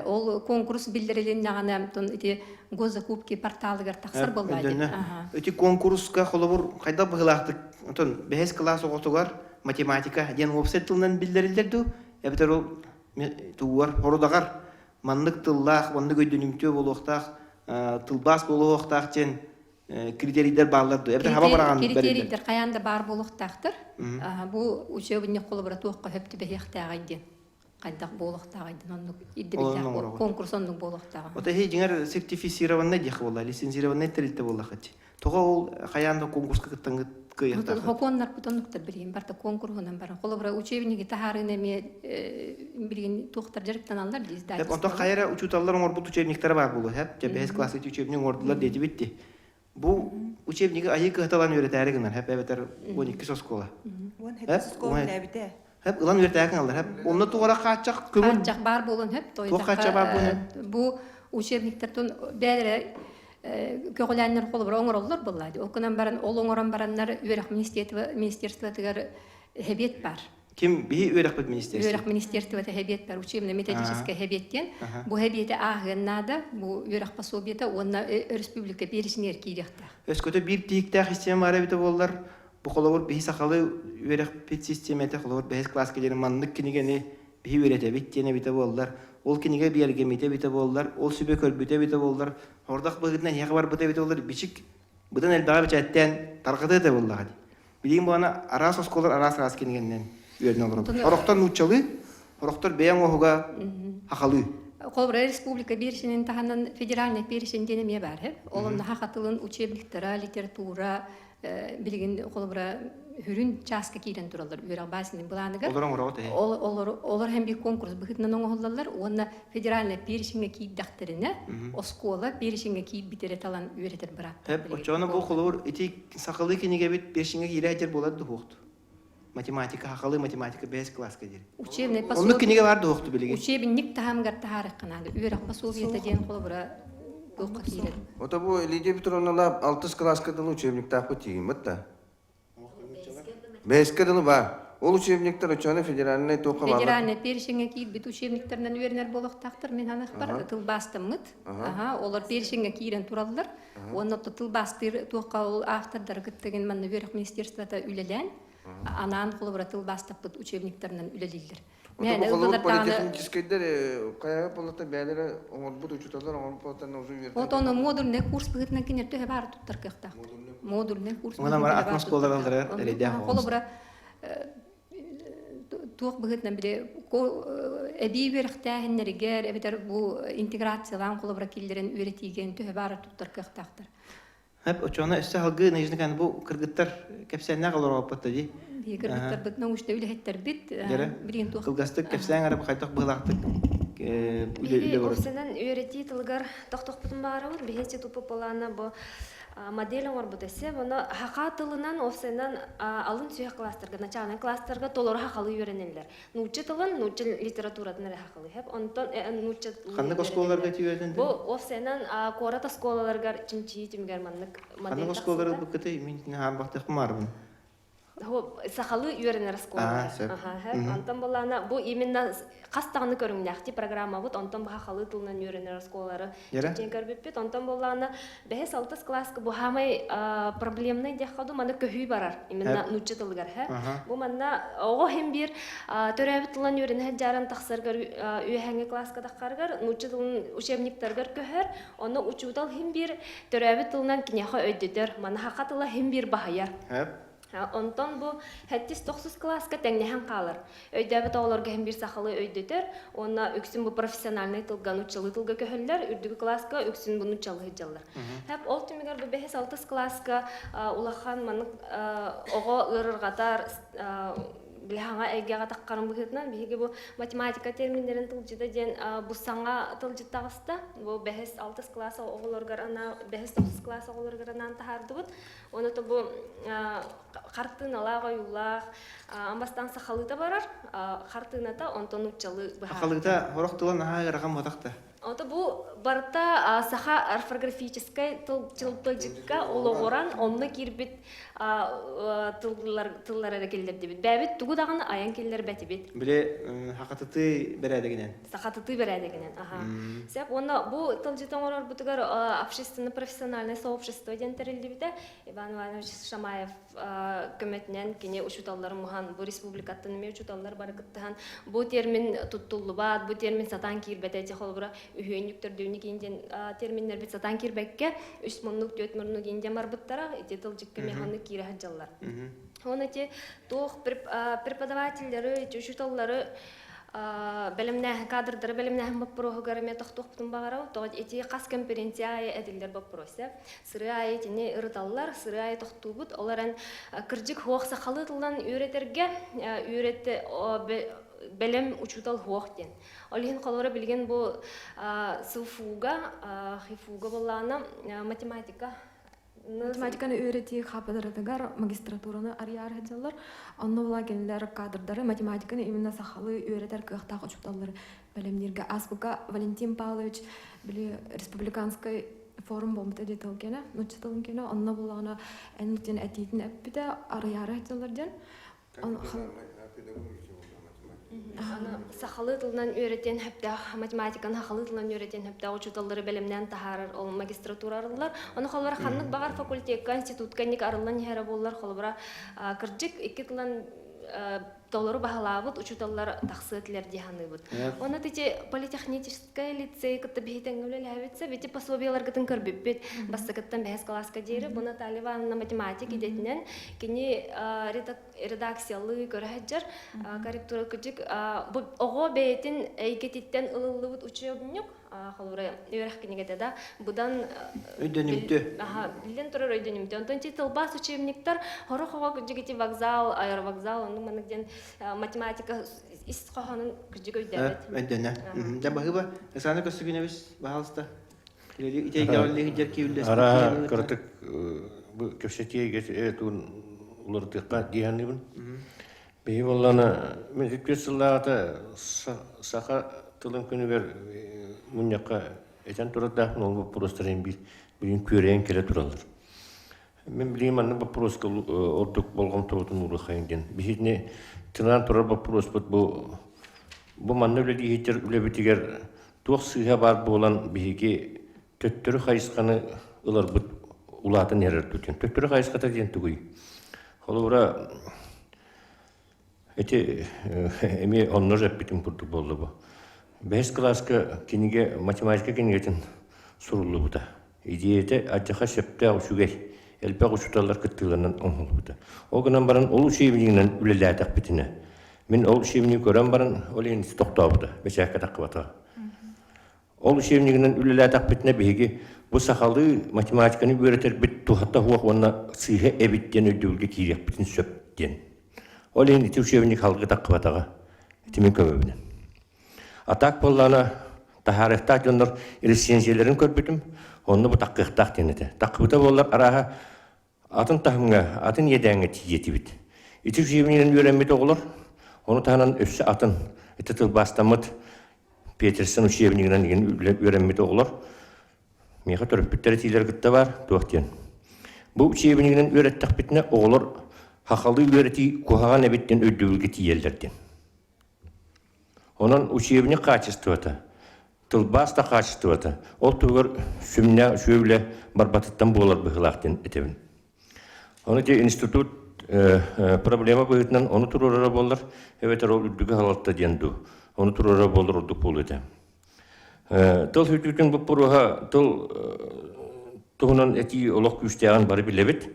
Ол конкурс билдирилиннагана тон ити госзакупки порталыгар таксыр боллайды. Эти конкурска холобур кайда быгылактык, тон бехес класс оготугар математика ден офсеттылынан билдирилдерду, эбитер ол тугар хородагар маннык тыллах, маннык өйдөнүмтө болуктак, тылбас болуктак тен критерийдер барларды. Эбитер хаба бараган критерийдер каянда бар болуктактыр. Бу учебинне колобура туакка хөптү бехтагайден. Кайдак болуктагайден оннук иддибилдер конкурс оннук болуктагы. Ота жеңер сертифицированный дих болла, лицензированный терилте болла хати. Тога ол каянда конкурска кыттан кыяктак. Хоконнар бутонуктар билген барта конкурсунан бар. Колобура учебинге тахарыны ме билген туактар жарыктан алдар диз да. Онта кайра учуталлар оңорбут учебниктер бар болу, хеп. Жебес классы учебник ордулар дети битти. Бу учебниги айык кыталан үйрөтәригинер, хеп эбетер 12 соскола. Он хепскола ләбите. Хеп ылан үйрөтәригин алдар, хеп. Онны тугара качак көмүн. Качак бар болон хеп тойда. Качак бар болон. Бу учебниктерден бәдере көгөләннәр колы бар оңороллар буллайды. Окунан баран ол оңоран бараннар үйрәк министерство тигәр хебет бар. Ким би үйрәк бит министерство? Үйрәк министерство хебет бар, учебно-методическое хебеттен. Бу хебете агыннада, бу үйрәк пособиета онна республика беришнер кирәктә. Өскөтө бир тиктә система бар бит боллар. Бу колор би сакалы үйрәк бит системата колор бес класс келер маннык кинигени би үйрәтә бит тене бит боллар. Ол киниге берге мите бит боллар. Ол сүбө көрбүтә бит боллар. Ордак быгытнан яга бар бит боллар. Бичик будан элдага бичәттән таркыды да боллар. Билим буана арас осколар арас кинигеннән үйрәнә алар. Ороктан учалы, ороктор бәян огуга хакалы. Колбра республика беришинен таханан федеральный беришин денеме бар, хеп. Олонда хакатылын учебниктера, литература, билген колбра хүрүн часка кирен туралар. Үйрәк басынын буланыгы. Олар hem bir конкурс быгытнан оңоллар. Онна федеральный беришинге кийдактерине, оскола беришинге кийип битере талан үйрәтер барат. Хеп, очоны бу колор ити сакалы киниге бит беришинге кирәтер болады хокт. Математика хакалы математика бес класска дир. Учебный пособие. Онны киниге бар хокт билеген. Учебник тахамгар тахарык канады. Үйрәк пособиета ден колбра тоққа кирен. Ота бу Лидия Петровна 6 класска дылы учебник тапы тигин битта. Беске дылы бар. Ол учебниктер очаны федеральный тоққа бар. Федеральный першинге кийип бит учебниктерден үйренер болуктактыр. Мен анах бар тыл бастымыт. Олар першинге кирен тураллар. Онны тыл бастыр тоққа ол автордар кыттыгын манны үйрек министерствода үлелен. Анан колобура тыл бастапыт учебниктерден үлелилдер. Мен ылдылар политехническийдер кая болата бәлере оңорбут учуталар оңорбуттан узун берди. Вот оны модульный курс быгытнан кинер төһө бар туттар кыхта. Модульный курс. Мына бар атмосфералар алдырар, эледе хол. Колобура туох быгытнан биде эби берхтәһиннәргә эбитер бу интеграциялан колобура килдерен үйрәтиген төһө бар туттар кыхтактыр. Hep очоны өсте халгы нежне кан бу кыргыттар кепсәннә калыр апатты ди. Би кыргыттар битнең үстә үле хәттер бит. Билген тух. Кылгастык кепсәң арып кайтак былактык. Үле бар. Осенен үйрәти тылгар тохтох бутун бары бар. Бехенче тупы полана бу модель бар бутесе. Моны хака тылынан осенен алын сүйек кластерга, начальный кластерга толор хакалы үйренелер. Нучы тылын, нучы литературадан хакалы. Хеп онтон нучы. Кандай школаларга тиюрден? Бу осенен кората школаларга чимчи тимгер маннык модель. Кандай школаларга бу кете мин һәм вакыт кымарбын. Хо сахалы үйренер школа. Антон болана бу именно кастагны көрүңнәхти программа бут антон хакалы тылынан үйренер школалары. Чечен көрбүп антон болана 5-6 класска бу хамай проблемный дехаду мана көһүй барар. Именно нучы тылгар Бу манна ого hem bir төрәбит тылынан үйренер жаран тахсыргар үйәңге класска тахкаргар нучы тылын учебниктергер көһөр. Аны учутал hem bir төрәбит тылынан киняха өйдөтөр. Мана хакатыла hem bir бахаяр. Онтон бу хәттис 9 класска тәңнәһән калыр. Өйдәбе тауларга һәм бир сахалы өйдөтер. Онна үксүн бу профессиональный тылган учылы тылга көһөлләр, үрдүгү класска үксүн буну чалы һәҗҗаллар. Һәп ол тимегәр бу 5-6 класска улахан маны ого ырыргатар Билхаңа әйгеға таққарым бұхетнан, бігі бұл математика терминдерін тылжыда ден бұсаңа тылжыттағыста, бұл 5-6 класса оғылырғарана, 5-9 класса оғылырғаранан тахарды бұд. Оны то бұл қартын алаға юлақ, амбастан сақалыта барар, қартыната онтон ұтчалы бұға. Ақалыта орақтылан ағыраған матақты. Это бу барта саха орфографической тылжыкка ологоран онны кирбит тыллары келдеп дебит. Бәбит тугу даганы аян келлер бәти бит. Биле хакатыты берәдегенен. Сахатыты берәдегенен. Сәп онна бу тылжытаңар бутугар общественно-профессиональное сообщество дентерилди бите. Иван Иванович Шамаев көмөтнен кине учуталлар мухан бу республикаттын ме учуталлар барыкыттан бу термин туттуллубат, бу термин сатан кирбете холбура үйөнүктөрдүнү кийинден терминдер бит сатан кирбекке 3 муннук 4 муннук кийинден барбыттара тылжыкка механик кире хаджаллар. Оны те тох преподавательдери, учуталлары белемнәһ кадрдары белемнәһ баппрогары ме тохтоптун багарау, то эти кас конференция эдилдер баппросе. Сыры айтыны ырыталлар, сыры ай тохтубут, оларан кыржык хоқса халытылдан үйретерге үйретте белем учутал хоқтен. Олихин қалары білген бұл сылфуга, хифуга болланы математиканы үйрети хападаратыгар магистратураны арияр хеджалар. Онны була келдер кадрдары математиканы именно сахалы үйретер кыхтак учуталлар. Белемнерге азбука Валентин Павлович били республиканский форум бомбта деталгена, нучталгена, онны булагына энтен этитин эппиде арияр хеджалардан. Сахалы тылынан үйретен хөптә математиканы сахалы тылынан үйретен хөптә учуталлары белемнән тахарыр ол магистратуралар. Оны халар ханнык багар факультетка институтка ник арылан яра буллар халбара кырҗык 2 тылдан доллары баһалабыт учуталлар тахсытлар диханыбыт. Оны тете политехническое лицей кытты бейтенгөле хәбитсе бите пособиялар гытын көрбүп бастыкыттан бәс класска дейре буна Таливанна математика идетнен кини редакциялы көрәҗәр корректура күҗик бу ого бейтин әйгетиттен ылылыбыт учебник халыра өрәх кинегәдә да будан Өйдөнүмтө. Билен турар өйдөнүмтө. Онтон титул бас учебниктар хорохого күҗигити вокзал, аэровокзал, оны менен математика ис коханын күҗиг өйдәбет. Өйдөнә. Да багыба, саны көсүгүнебез баһалыста. Лели итегәллеге җеркиүләс. Ара кыртык бу көпсәтиегә тун улыртыкка дияныбын. Бей болланы мен җиткәсилләрдә саха тылын күнүгәр муньякка этен турда нол простырын билин көрән келе туралар. Мен билем аны вопроска ордук болгон тоотун урухайден. Бихитне тынан турар вопрос бу маннылы дихитер үлебитигер туаксыга бар болан бихиге төттөрү хайысканы ылар бут улатын ярар түтен. Төттөрү хайыската ден тугуй. Холура эти эми оннор жаппитин бурду болду бу. 5 класска киниге математика кинигетин сурулу бута. Идеяте ачаха шепте ушугей. Элпе ушуталар кыттыларынан оңгол бута. Огынан баран ол шебининен үлеләтак битине. Мен ол шебини көрәм баран олен токта бута. Бешәккә такыбата. Ол шебининен үлеләтак битине биги бу сахалы математиканы өйрәтер бит тухатта хуак онна сыйга эбиттен өдүлгө кирек битин сөптен. Олен итү шебини халгы такыбатага. Тимен көбүнен. Атак боллана тахарыхта жоннор рецензияларын көрбүтүм. Онны бу таккыктак денете. Таккыта боллар араха атын тахымга, атын едәңге тиети бит. Итү жебинен үйрәнмет оглар. Оны танан өссө атын этетил бастамыт Петерсон учебнигинен деген үйрәнмет оглар. Меха төрөпүттер тилер гытта бар, туактен. Бу учебнигинен үйрәттак битне оглар хакалы үйрәти кухаган эбиттен өдүлгө тиелдерден. Onun учебник качеството, тылбаста качеството. Ол тугар сүмнә шөйле барбатыттан болар быгылактан этебин. Оны те институт проблема быгытнан оны турара болар. Эбет ол үдүгө халатта денду. Оны турара болар урдук болута. Тыл хүтүтүн бу пурага тыл тугунан эти олок күстәгән бары билебит.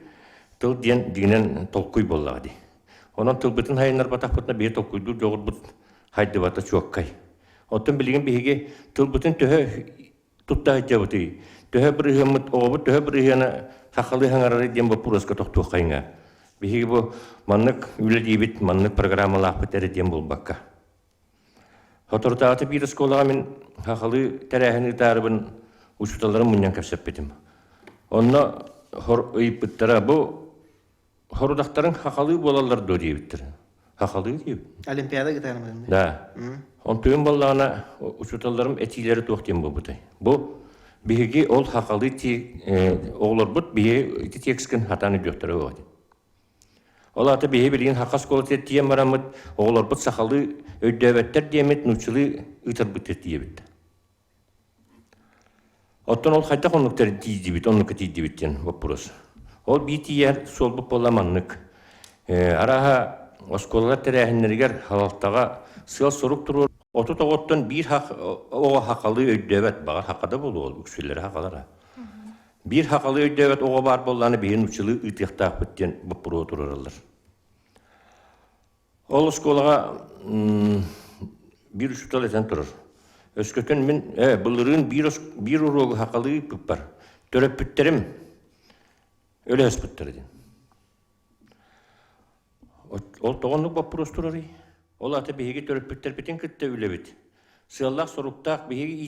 тыл диен дигинен толкуй боллагы. Онан тылбытын хайыннар батақпытына бие толкуйду жоғыр бұт хайды бата чуаққай. Оттан білген бейге тылбытын төхі тұтта хайтя бұты. Төхі бір үйеміт оғыбыт, төхі бір үйені хақалы хаңарары ден бұл пұрысқа тоқтуық қайынға. Бейге бұл маннық үлі дейбіт, маннық программалақ бұт әрі ден бұл баққа. Хотордағаты бір сколаға мен хақалы тәрәхіні тарыбын ұшыталарын мұниян көпсеп бетім. Онна хор ұйыппыттара бұл хорудақтарын хақалы болалар до дейбіттір. Хақалы дейбіт. Олимпиада гитарым. Да. Он түйін болағына ұшыталарым әтилері тоқтен бұл бұтай. Бұл бейге ол хақалы оғылар бұт бейге текіскен хатаны дөқтірі оғады. Ол аты бейге білген хақас қолы тиен марамыд оғылар бұт сақалы өйдәвәттер деймет нұчылы ұйтар бұт дейбіт. Оттан ол қайта қонлықтары тейдебіт, онлыққа тейдебіттен бұппұрыз. Ол бейтияр сол бұп боламанлық. Араға осколалар тәрәхінлергер халықтаға сыл сорук тұрur. Оту тоғыттан бір оға хақалы өйдәвәт бағар хақада болу ол, үксілері хақалара. Bir haqalı ödəvət oğa var bollarını beyin uçılı ıtıqtaq bütten бұппұру тұраралар. Ол skolağa bir uçutal eten тұрар. Öskөtön min бұлырын bir uruğu haqalı büppar. Töröp bütterim öyle höspüttər edin. Ol toğanlıq бұппұрus тұрarı. Ol atı behegi töröp bütter biten kıtta öyle bit. Sığallaq soruqtaq behegi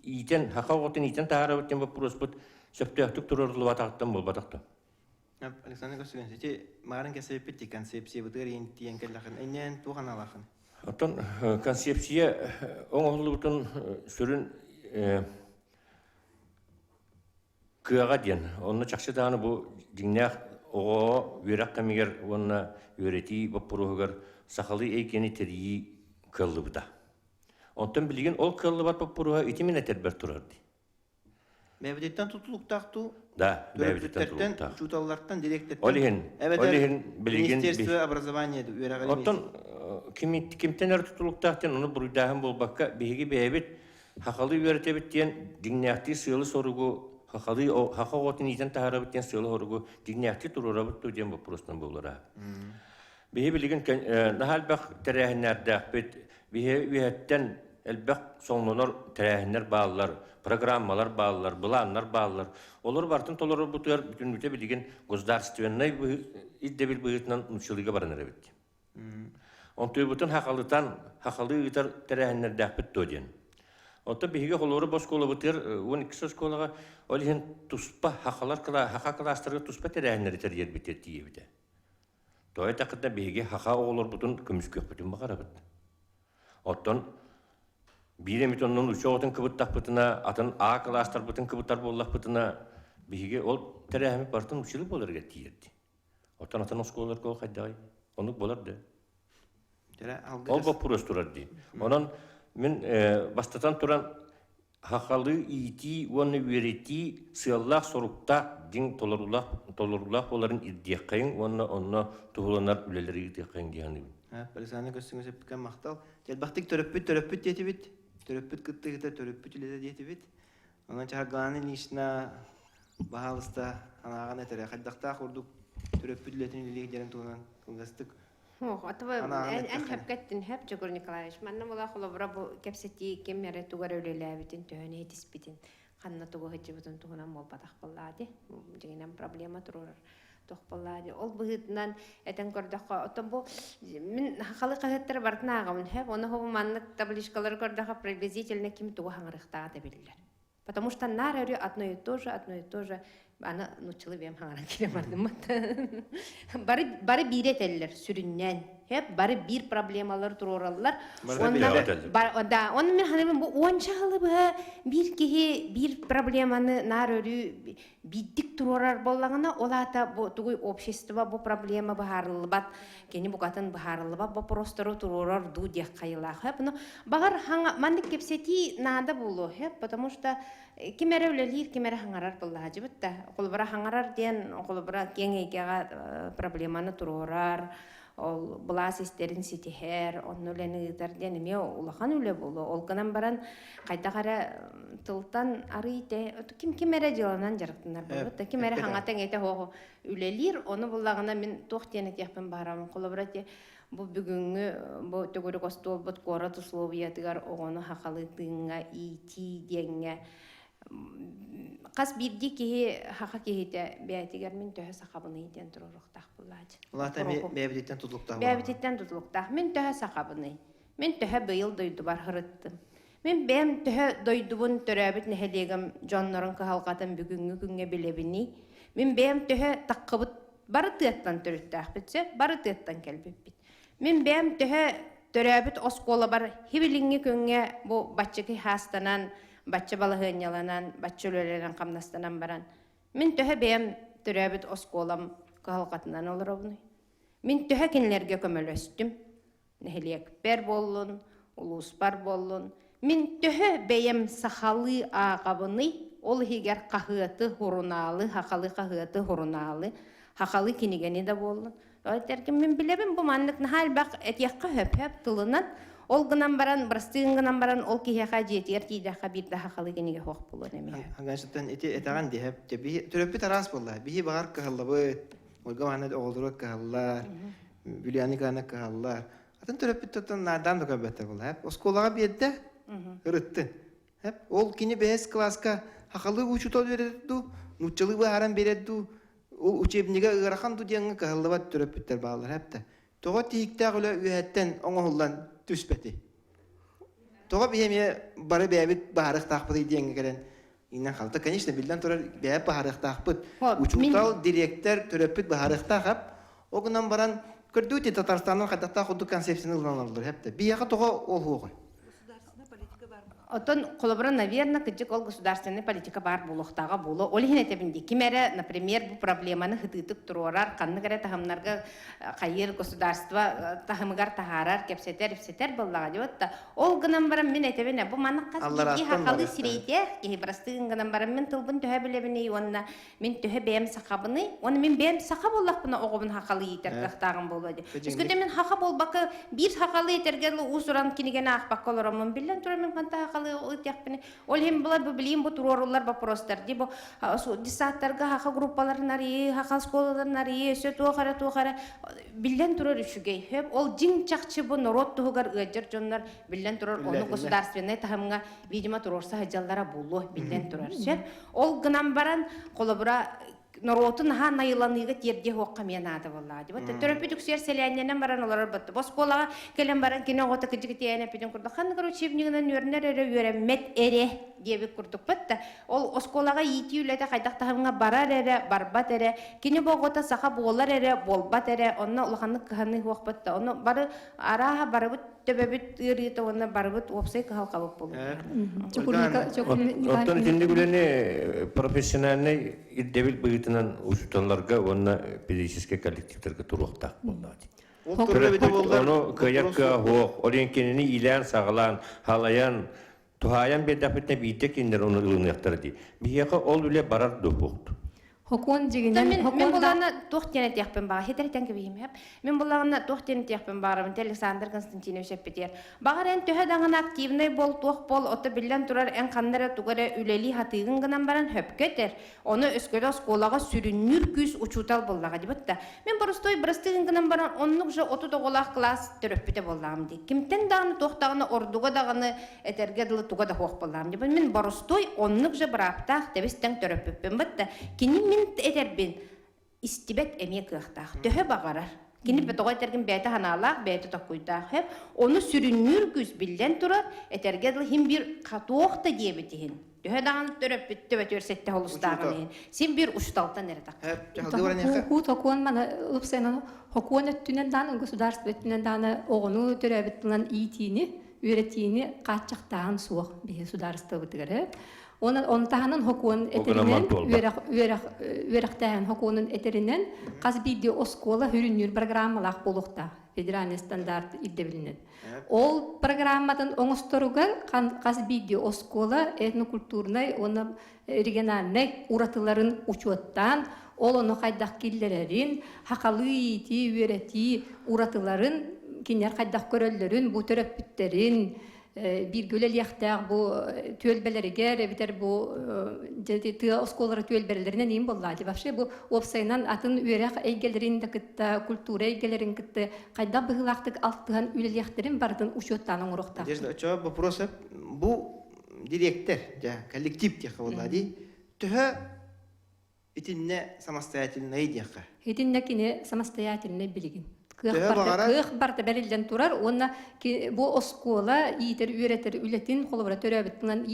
iten haqa oğutun iten tağara bitten бұппұрus büt. Söptüktük tururlu bataqtan bol bataqtan. Alexander Kosugan, seti mağarın kesebettik konsepsiya bıtır yentiyen kellaqın. Ennen tuğan alaqın. Oton konsepsiya oğullu butun sürün kıyağa diyen. Onunla çaqşı dağını bu dinlaq oğa verak kamiger onunla öğreti bappuruğugar saqalı eykeni teriyi kıllı bıda. Ondan bilgin ol kıllı bat bappuruğa itimin eterber turardı. Mevdetten tutuluktaqtu. Da, mevdetten tutuluktaq. Uçutallardan direktörten. Olihin bilgin. Ministerstvo образования öğreğeli. Ondan kimten tutuluktaqten onu burudağın bol bakka bihigi beyebit haqalı öğretebit diyen digniyakti sığılı sorugu haqa oğutun iten taharabit diyen sığılı sorugu digniyakti tururabit diyen bu prostan bolara. Bihi bilgin nahal bak terəhinlər bit bihi üyetten elbaq sonlanır terəhinlər bağlılar. Programmalar bağlılar, bulanlar bağlılar. Olur bartın toları butuyor, bütün müte bilgin gozdarstvenay iddebil bıyıtından uçılığa baranır ebitti. Ontuyu bütün haqalı ıtar terəhinlər dağbit döden. Onta bihige kolları boş kola butuyor, 12 söz kolağa olihin tuspa haqa klastarı tuspa terəhinləri teryer bitir diye bide. Doğa taqıda bihige haqa oğulur bütün kümüs kök bütün bağarabit. Ondan bir emitonun uçağıtın kıbıttaq bıtına, atın A klastar bıtın kıbıttar bollaq bıtına bihige ol terehimi bartın uçılıp olar getiyerdi. Otan atın oskolar kol qayday, onu bolardı. Ol bapurus turardı. Onun min bastatan turan haqalı iti, onu vereti, sığallaq sorukta din tolurulaq oların iddiaqayın, onu tuğulanar üleleri iddiaqayın diyanı. Alexander Kosugan septikan maqtal. Jelbaqtik töröppüt diyetibit. Töröppüt kıttı töröppüt ilede diyetibit. Ondan çağıqlanın işina bahalısta anağan etere. Qaddaqta qurduk töröppüt iletin ilegi jeren tuğunan kılgastık. Ataba en hep kettin hep Jogor Nikolaevich. Manna bola xolobra bu kepseti kemere tugar öylelebitin töhne etispitin. Qanna tugu hejibutun tuğunan bol bataq bolladi. Jeginen problema turur. Toqpalladi. Ol bıhıtından eten gördüqa oton bu min haqalı qahettер бартнаагамын hep onu hobu mannak табличкалары gördüqa приблизительно kim tuğu hаңырыqtağa da bilirler. Потому что нарарю одно и то же ana nuçulu benim hаңаран келе бардым. Бары бир этеллер сүрүннен. Hep bari bir problemalar tururallar. Onun men hanım bu onçalı bir kihi bir problemanı narörü biddik tururar bollagana olata bu tuğu общество bu problema baharılbat keni bu katın baharılbat bu prostoru tururar du diye kayıla. Hep bunu bagar hanga mandik kepseti nada bulu hep потому что kimere ölelir kimere hangarar bollacı bitta. Kolbara hangarar diyen kolbara kengeyge problemanı tururar. ол булас истерин ситихер, онну ленигитер денеме улахан үле болу. Ол гынан баран кайда кара тылтан арыйте, ким эре жыланан жарыктынар болот. Ким эре хаңатан эте хого үлелир, оны буллагына мен тохтене тяппен барам. Колобрате бу бүгүнгү бу төгөрү костол бут кора условиятыгар огону хакалытыңга ити деңге кас бирди ки хака кихите бәтигер мен төһө сакабыны итен туруруктак буллач. Улата бәбитен тутлуктак. Бәбитен тутлуктак. Мен төһө сакабыны. Мен төһө быйыл дойду бар хырыттым. Мен бәм төһө дойдубун төрөбүт нехелегем жоннорун калгатын бүгүнгү күнгө билебини. Мен бәм төһө таккыбыт бары тыттан төрүттак битсе, бары тыттан келбеппит. Мен бәм төһө төрөбүт оскола бар хибилиңге күнгө бу баччыки хастанан бачча балыгыняланан, бачча өлелерен камнастанан баран. Мен төһө бәм төрөбүт осколам калгатынан олоробуну. Мен төһө кинлерге көмөлөстүм. Нехелек бер боллун, улус бар боллун. Мен төһө бәм сахалы агабыны, ол хигер кахыты хуруналы, хакалы кахыты хуруналы, хакалы кинигени да боллун. Ойтерким мен билебим бу маннык нахал бак этякка хөп тылынан. Ол гынан баран, брастыгын гынан баран, ол кихеха жетер тидаха бирда хакалы кениге хок болон эме. Хангашыттан этаган дехеп, төрөппү тарас болла. Бихи багар кахаллабы, Ольга Ванна олдурак кахаллар, Юлианы кана кахаллар. Атын төрөппү тоттан нардан да көбөттөр болла. Осколага бедде ырытты. Ол кини бес класска хакалы учутол береду, нуччалы бааран береду. Ол учебниге ырахан дудеңге кахаллабат төрөппүттөр баалар хепте. Тога тииктак үлө үһәттен оңоллан түспәти. Тога беме бары бәбит баарык тахпыды дигәнгә келән. Иннән халта, конечно, билдән турар бәб баарык тахпыт. Учутал директор төрөппит баарык тахап, огынан баран көрдүте Татарстанның хатта худу концепцияны уланылды хәтта. Бияга тога ол хугы. Отон колобра, наверное, кыжык ол государственная политика бар булуктага болу. Ол хинете бинди. Кимере, например, бу проблеманы хытытык турорар, канны кере тахымнарга кайыр государство тахымыгар тахарар, кепсетер боллага дебатта. Ол гынан барам мен этебене бу манак кас бии хакалы сирейте, ки брастыгын гынан барам мен тылбын төһө билебине онна мен төһө бем сакабыны, оны мен бем сакап боллакпына огобун хакалы итер кахтагын болду. Үскөтө мен хака болбакы бир хакалы итерге усуран киниген акпак колоромун билен тура мен канта ол хем булар бу билим бу турорулар вопростар ди бу диссаттарга хака группаларын ари хака школаларын ари сөтө хара билен турор үшүгей хеп ол жин чакчы бу народ тугар ыжыр жоннар билен турор оны государственный тахымга видимо турорса хаҗаллара булу билен турор сөт ол гынан баран колобура Народун ха найыланыга терде хокка мен ады боллады. Вот төрөпүдүк серселеннен баран олар батты. Босколага келен баран кино гота кыжыгытыяна пиден курда. Ханны учебнигинен өрнөр эре дебек курдук батта. Ол осколага ити үлете кайдактагынга барар эре, барбат эре, кино богота саха болар эре, болбат эре, онна улаханны кыханы хок батта. Оны бары араха барыбыт төбөбүт ырыты онна барыбыт опсай калкабып болду. Оттон тинди билени профессиональный иддебил быйтынан учуталарга онна педагогический коллективтерге туруктак болду. Оно каякка хо оренкенени илен сагалан халаян тухаян бедапетне битек индер оны ылыныктырды. Бияка ол үле барар дупукту. Хокон дигенен мен буланы тохтене тяхпен баа хетерден кебим хеп. Мен буланы тохтене тяхпен баарым Александр Константинович Петер. Багарен төһө даган активный бол тох бол ота билен турар эн каннара тугара үлели хатыгын гынан баран хөпкетер. Оны өскөлө школага сүрүнүр күз учутал боллага дибатта. Мен простой брастыгын гынан баран оннук же оту доголак класс төрөппүтө боллам ди. Кимтен даганы тохтаганы ордуга даганы этерге дылы туга да хок боллам ди. Мен простой оннук же браптак дебистен төрөппүппен батта. Кини этербин истибет эме кыхтах төһө багарар кини бетогой терген бете ханалак бете такуйда хеп оны сүрүнүр күз билден турар этерге дыл хим бир катуокта дебетин төһө даган төрөп бүттө бөтөрсетте холустагын син бир ушталтан эретак ху токон мана упсена хокон өттүнен дан государство өттүнен даны огону төрөбүттүнен итини үретини качактаган суок бе государство бытыгары он таһанын хокуун этеринен үерактаһан хокуунун этеринен каз бидди оскола хүрүнүр программалак болукта федеральный стандарт иддебилинен. Ол программадан оңосторугар кас видео оскола этнокультурный, оны региональный уратыларын учуаттан, ол оны кайдак киллерерин, хакалы ити, үйрети уратыларын, кинер кайдак көрөллөрүн, бу төрөппүттерин, bir gölel yaxtaq bu tölbelerige biter bu tı oskolara tölbelerine neyim bolladı. Вообще bu opsaynan atın üyerek eygelerinde kitta, kultura eygelerin kitta kayda bıhılaqtık altığın üleliyakterin bardın uçottan oңuruqta. Надежда, вопрос bu директор, коллектив тяха bolladı. Tühe itinne самостоятельно идяха. Itinne kine самостоятельно bilgin. Кых барта берилден турар, онна бу оскола итер үйретер үлетин холобра төрөбүттүнөн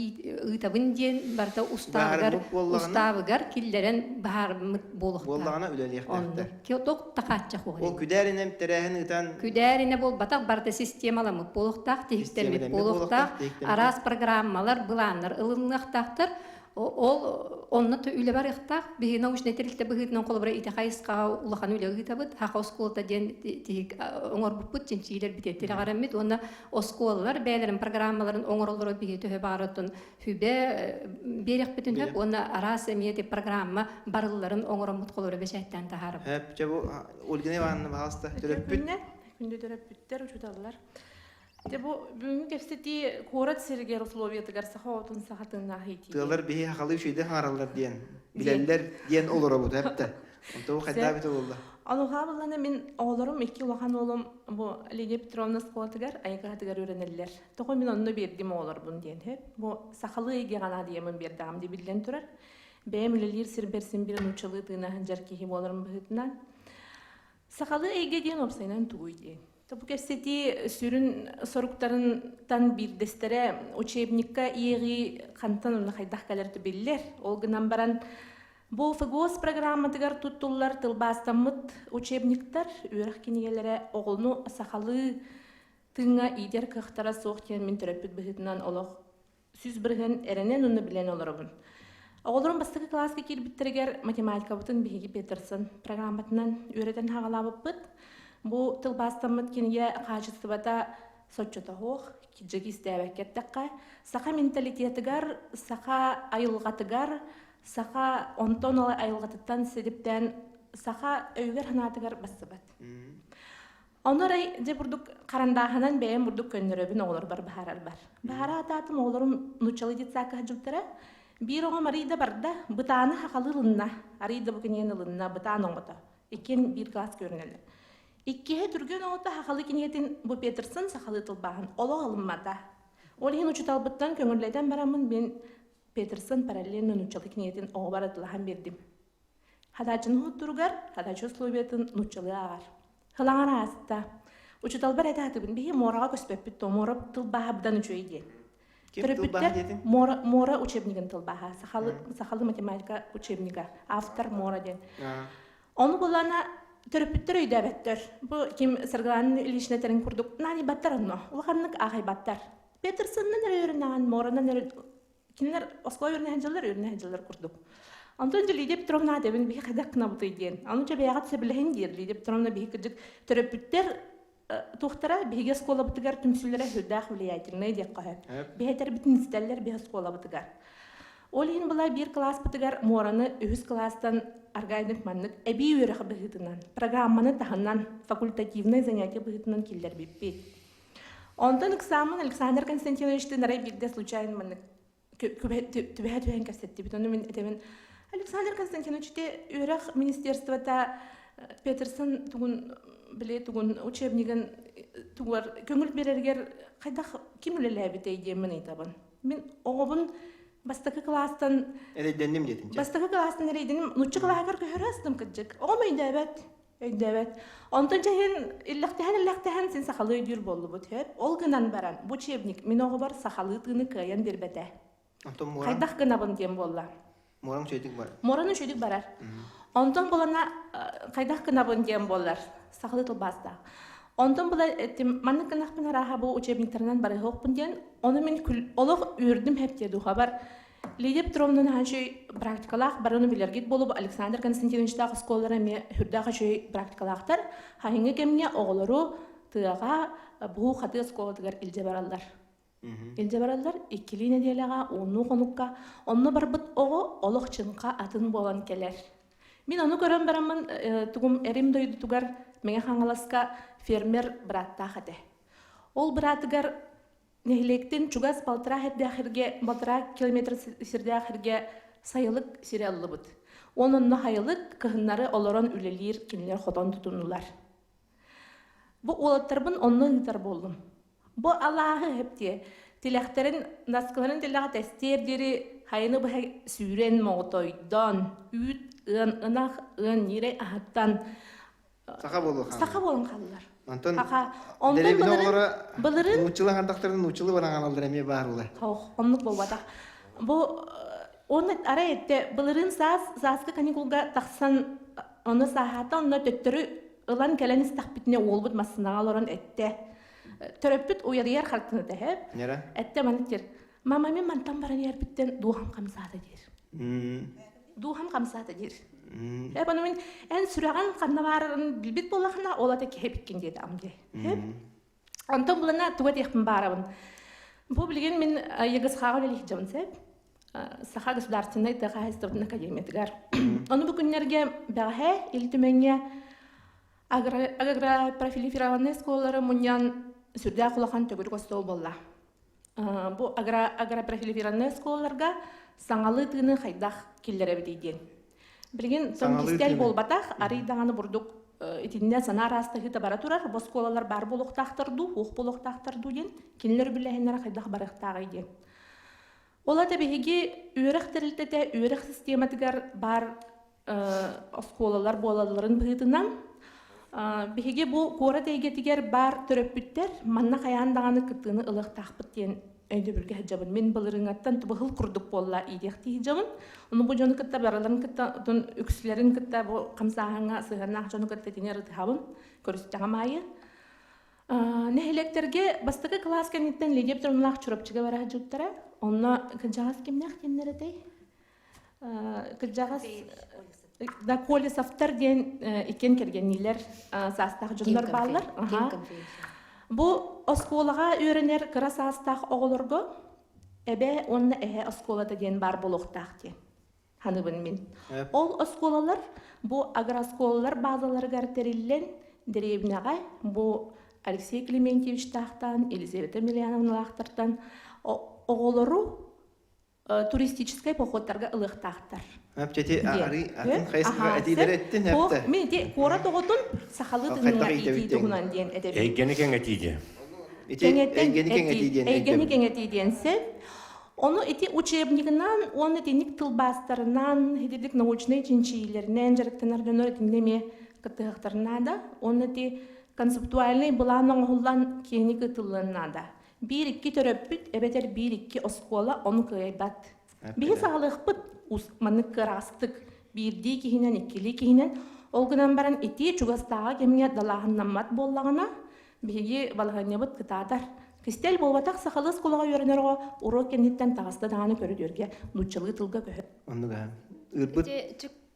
ыйтабын ден барта уставыгар киллерен бар болуктар. Боллагана үлелияктар. Ток такатча хогы. Ол күдәринем терәһен ытан. Күдәрине бол батак барта системаламы болуктак, тегистерме болуктак, арас программалар буланнар ылыннактактыр. Ол онны үле бар ихтак, би научный терилте бигитнен колбара ите хайска улахан үле гитабыт, хака осколта ден тиг оңор бупут чинчилер битеттер гарамит, онна осколлар бәйләрен программаларын оңорлары бигете баратын хүбе берек битен хөп, онна арас эмиете программа барылларын оңоромут колбара бешәттән тахарып. Хөп, җабу Ольга Ивановна баста төрөппүт. Күндө төрөппүттер учуталар. Бу бүгүн кепсети корат сергер условиятыгар сахаотун сахатына хейти. Тылар бии хакалы шүйдө харалар диен. Билелер диен олора бу тапта. Онто кайда бит болду. Алуга булганда мен оолорум 2 улахан оолум бу Лидия Петровна сколатыгар айгатыгар өренеллер. Токой мен онну бердим оолорбун диен хеп. Бу сахалы иге гана диемин бердам ди билген турар. Бемлелер сирберсин бир нучалытына жарки болорум бытынан. Сахалы иге диен опсайнан туй диен. Бу кепсети сүрүн соруктарынтан бирдестере учебникка иеги кантан хайдахкалерти биллер. Ол гынан баран бу ФГОС программатыгар туттуллар тылбастамыт учебниктар үрэх кинигелере оголну сахалы тыңа идер кыхтара соохтен мен төрөпүт быхытынан олох сүз бирген эренен уну билен олорбун. Оголорун бастагы класска кирбиттерегер математика бутун биги Петерсон программатынан үйрөтен хагалабыппыт. Бу тылбастамыт кинге качествода соччота хох, киджеги истебеккеттекка, саха менталитетигар, саха айылгатыгар, саха онтонала айылгатыттан седиптен саха өйгер ханатыгар бассыбат. Онорай же бурдук карандаханан бэм бурдук көннөрөбүн оголор бар бахарар бар. Бахара ататым оголорум нучалы дитсака хажуптара, бир оңа марида барда, бытаны хакалылынна, арида букенен ылынна, бытаны оңота. Экен бир класс көрүнөлөр. Иккеhe түрген оғыта хақалы кенетін бұ Петерсон сақалы тылбағын олы алынмада. Ол ең ұчыталбыттан көңірлейден барамын мен Петерсон параллельно нучалы кенетін оғы баратылаған бердім. Хадачын ғыттырғар, хадачы условиятын нучалы ағар. Хылаңар ағасыта. Ұчыталбар әті атыбын бейі мораға көспеппітті, мора тылбаға бұдан үчу ейден. Төрөппүттер мора учебнигін тылбаға, сақалы математика учебнига, автор мора ден. Оны болана төрөпүттөр өйдөбөттөр. Бу ким Саргаланын илишнетерин курдук. Нани баттар онно. Улаханнык агай баттар. Петерсоннан өрүнөгөн, моронан кинер оской өрүнөгөн курдук. Антон Лидия Петровна дебин би хадакна бутый ден. Аны же бягат себилген дер. Лидия Петровна би кыжык төрөпүттөр тухтара биге школа бутыгар түмсүллөрө хөдах влиятельный деп кахат. Бетер бүтүн истеллер би школа бутыгар. Олин була бир класс бутыгар мораны үз класстан органик маннык эби үйрөх быгытынан, программаны таханнан факультативный занятие быгытынан киллер биппит. Онтон экзамен Александр Константинович тынарай бирде случайно маннык түбәтүен кассетти бит. Оны мен этемен Александр Константинович те үйрөх министерствота Петерсон тугун биле тугун учебнигин тугар көңүл берергер кайда ким үлеләбит дейдемен айтабын. Мен оғыбын бастакы класстан эледендим дедин. Бастакы класстан эледендим, нуччу классар көрөстүм кыжык. Омай дөбөт. Онтон жаһин иллахтахан сен сахалы үйдүр болду бут хеп. Ол гынан баран бу учебник мен оғы бар сахалы тыны кыян бербете. Онтон мора. Кайдак гына бун дем болла. Моран чөйдүк бар. Мораны чөйдүк барар. Онтон болана кайдак гына бун дем боллар. Сахалы тылбаста. Онтон була манны кынакпын араха бу учебниктеринен бары хокпун ден. Оны мен олох үрдүм хеп деду хабар. Лидия Петровна ханчы практикалах барыны билергит болуп Александр Константинович дагы школалара ме хүрдагы чөй практикалахтар. Хайыңы кемге оголору тыаға бұғы қаты сколатығар илже баралар. Илже баралар, иккили неделяға, оны қонуққа, оны барбыт оғы олық чынқа атын болан келер. Мен оны көрім барамын, тұғым әрім дойды тұғар, меңе қаңыласқа фермер братта қады. Ол братығар нехилектен чугас балтыра километр сирде ақырге сайылық сире алылы бұд. Онынны хайылық кығыннары оларан үлелер кенелер хотан тұтынылар. Бұ олаттарбын онны ұйтар болдым. Бұ Аллахы хепте, теләқтерін, наскаларын теләға тәстердері хайыны бұхай сүйрен моғытойдан, үйт, ынақ, нере ағаттан сақа болын қалылар. Антон, Онтан бұлырын нұчылы қандақтардың нұчылы баран алдар әме бар олай. Онлық болбадақ. Бұ оны ара етті, бұлырын саасқы каникулға тақсан, оны сағата, оны төттірі ылан кәлән істақ бітіне олбыд масынаға оларын әтті. Төрөппіт уядыяр қартыны дәхеп. Нера? Әтті манықтер. Мама мен мантан баран ер біттен дуғам қамсады дер. Дуғам қамсады дер. Оны мен ән сүраған қанна барын білбет болақына олады кәпіккен деді амде. Онтан бұлына туат еқпін барабын. Бұл білген мен егіз қағыл әлік жамын сәп. Саха государственный тәғайыстырдың академиятығар. Оны бүкінлерге бәғе елтіменге агропрофилифированный сколары мұниян сүрді құлақан төгір қостау болла. Бұл агропрофилифированный сколарға саңалы тыны қайдақ келдері бідейден. Білген сон кестел болбатақ, арыйдағаны бұрдық етінде сана арастығы табара тұрар, бұл сколалар бар болуқтақтырду, оқ болуқтақтырду ден, кенілер біләйінлері қайдақ барықтағы ден. Ола табиғиге үйрек тірілтеті, үйрек систематығар бар сколалар болаларын бұғытынан, Беге бұл қора тәйгетігер бар түрөппіттер, манна қаяндағаны күттіні ылық тақпыт ден өйді білге жабын. Мен бұлырыңаттан тұбығыл құрдық болла идеқті жабын. Оны бұл жоны күтті, бараларын күтті, үксілерін күтті, бұл қамсағанға сығырнақ жоны күтті денер ұтығабын, көрістіға майы. Нәхелектерге бастығы класс кәнеттен ледеп тұрмылақ чүріпчіге бара жүттірі. Оны күнжағыз кемнеқ кемнері дей? Күнжағыз... Да Колесовтар ден икен кергенилер састақ жүндер баллар. Бұл осколаға үйренер кыра састақ оғылырғы, әбе онны әе осколада ден бар болуқтақ ден. Ханыбын мен. Ол осколалар, бұл агросколалар базалары гартерилен деревняға, бұл Алексей Клементьевич тақтан, Елизавета Миллиановна лақтыртан оғылыру туристической походтарға ылықтақтар. Әпчәте атын қайсыға әтейлер әттін әпті. Мен де қора тоғытын сақалы тыңына ити тұғынан ден әдебі. Әйгені кен әтейді. Әйгені кен әтейденсе, оны ити учебнигінан, оны денік тылбастарынан, хедедік научный чинчийлерінен, жарықтанардан өретіндеме кіттіғақтарына да, оны де концептуальный бұланың ұғылан кені кітылына да. Bir-iki töröpüt, ebeder bir-iki oskola onu kıyaybat. Bir sağlık pıt, manık kırastık. Bir-di kihinen, ikili kihinen. Olgunan baran iti çugastağa kemine dalağından mat bollağına, bir balağına bıt kıtadar. Kristel bolbataq sağlık skolağa yörener o, uru kenditten tağızda dağını körüdörge, nutçılığı tılga köhü. Onu da, ırbıt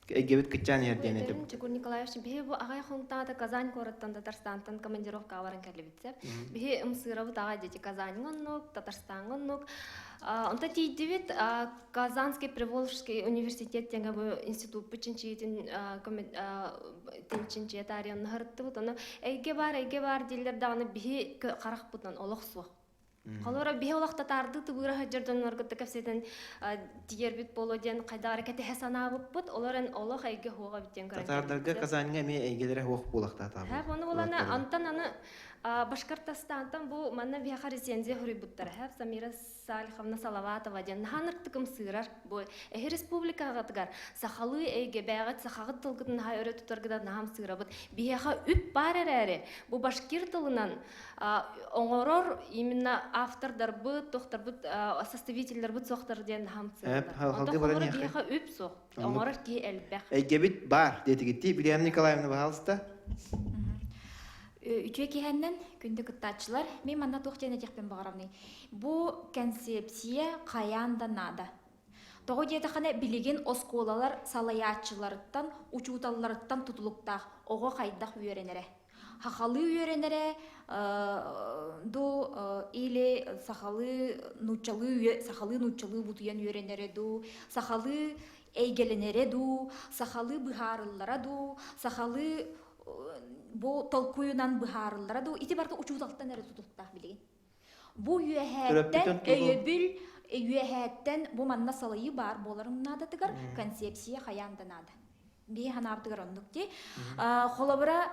Эгебет кытчан ерден этеп. Чигур Николаевич, бихи бу агай хонтада Казань городтан Татарстантан командировка аларын калебитсе. Бихи ымсырабы тага дети Казаньгоннук, Татарстангоннук. Онта тийдивит Казанский Приволжский университет тенге бу институт пичинчитин тинчинчи тарин хыртты бутаны. Эйге бар дилер даганы бихи карак бутан олох суак. Қалора бе олақта тарды тұбыра хаджардан орғытты кәпсетен тиербет болуден қайда әрекеті хәсана бұппыт, оларын олақ әйге хоға біттен көрін. Татардарға Казаньға ме әйгелері хоқ болақта табы. Әп, оны оланы антан аны Башкортостантан бұл манна бияқа резензия хүрі бұттар. Әп, Самира Салиховна Салаватова ден наханырттықым сырар. Бұл әйі республикаға тұғар. Сақалы әйге бәғат сақағыт тұлғытын хай өрі тұтарғыда нахам сыра бұд. Бияқа үп бар әрі. Бұл башкир тылынан оңорор именно автордар бұд, тоқтар бұд, составителер бұд соқтар ден нахам сыра. Онда қолыры бияқа үп соқ. Оңорор ке әлбәқ. Әйгебет бар, деті кетті. Билиан Николаевна бағалысты? Үтüе киһәннән күндә кыттачылар, мен манда тоқтен әтекпен бағарамны. Бу концепция қаянда нада. Тоғы деді қана білеген осколалар салаятчыларыттан, учуталарыттан тұтылықтақ, оғы қайдақ үйеренері. хахалы үйренере ду или сахалы нучалы бутуян үйренере ду, сахалы эйгеленере ду, сахалы быхарыллара ду, сахалы бу толкуюнан быхарыллара ду, ити барга учуталтан эре тутуктах билеген. Бу үйәһәттен бу манна салайы бар боларымнада тыгар концепция хаянданада. Би ханаптыгар оннукти. Холобра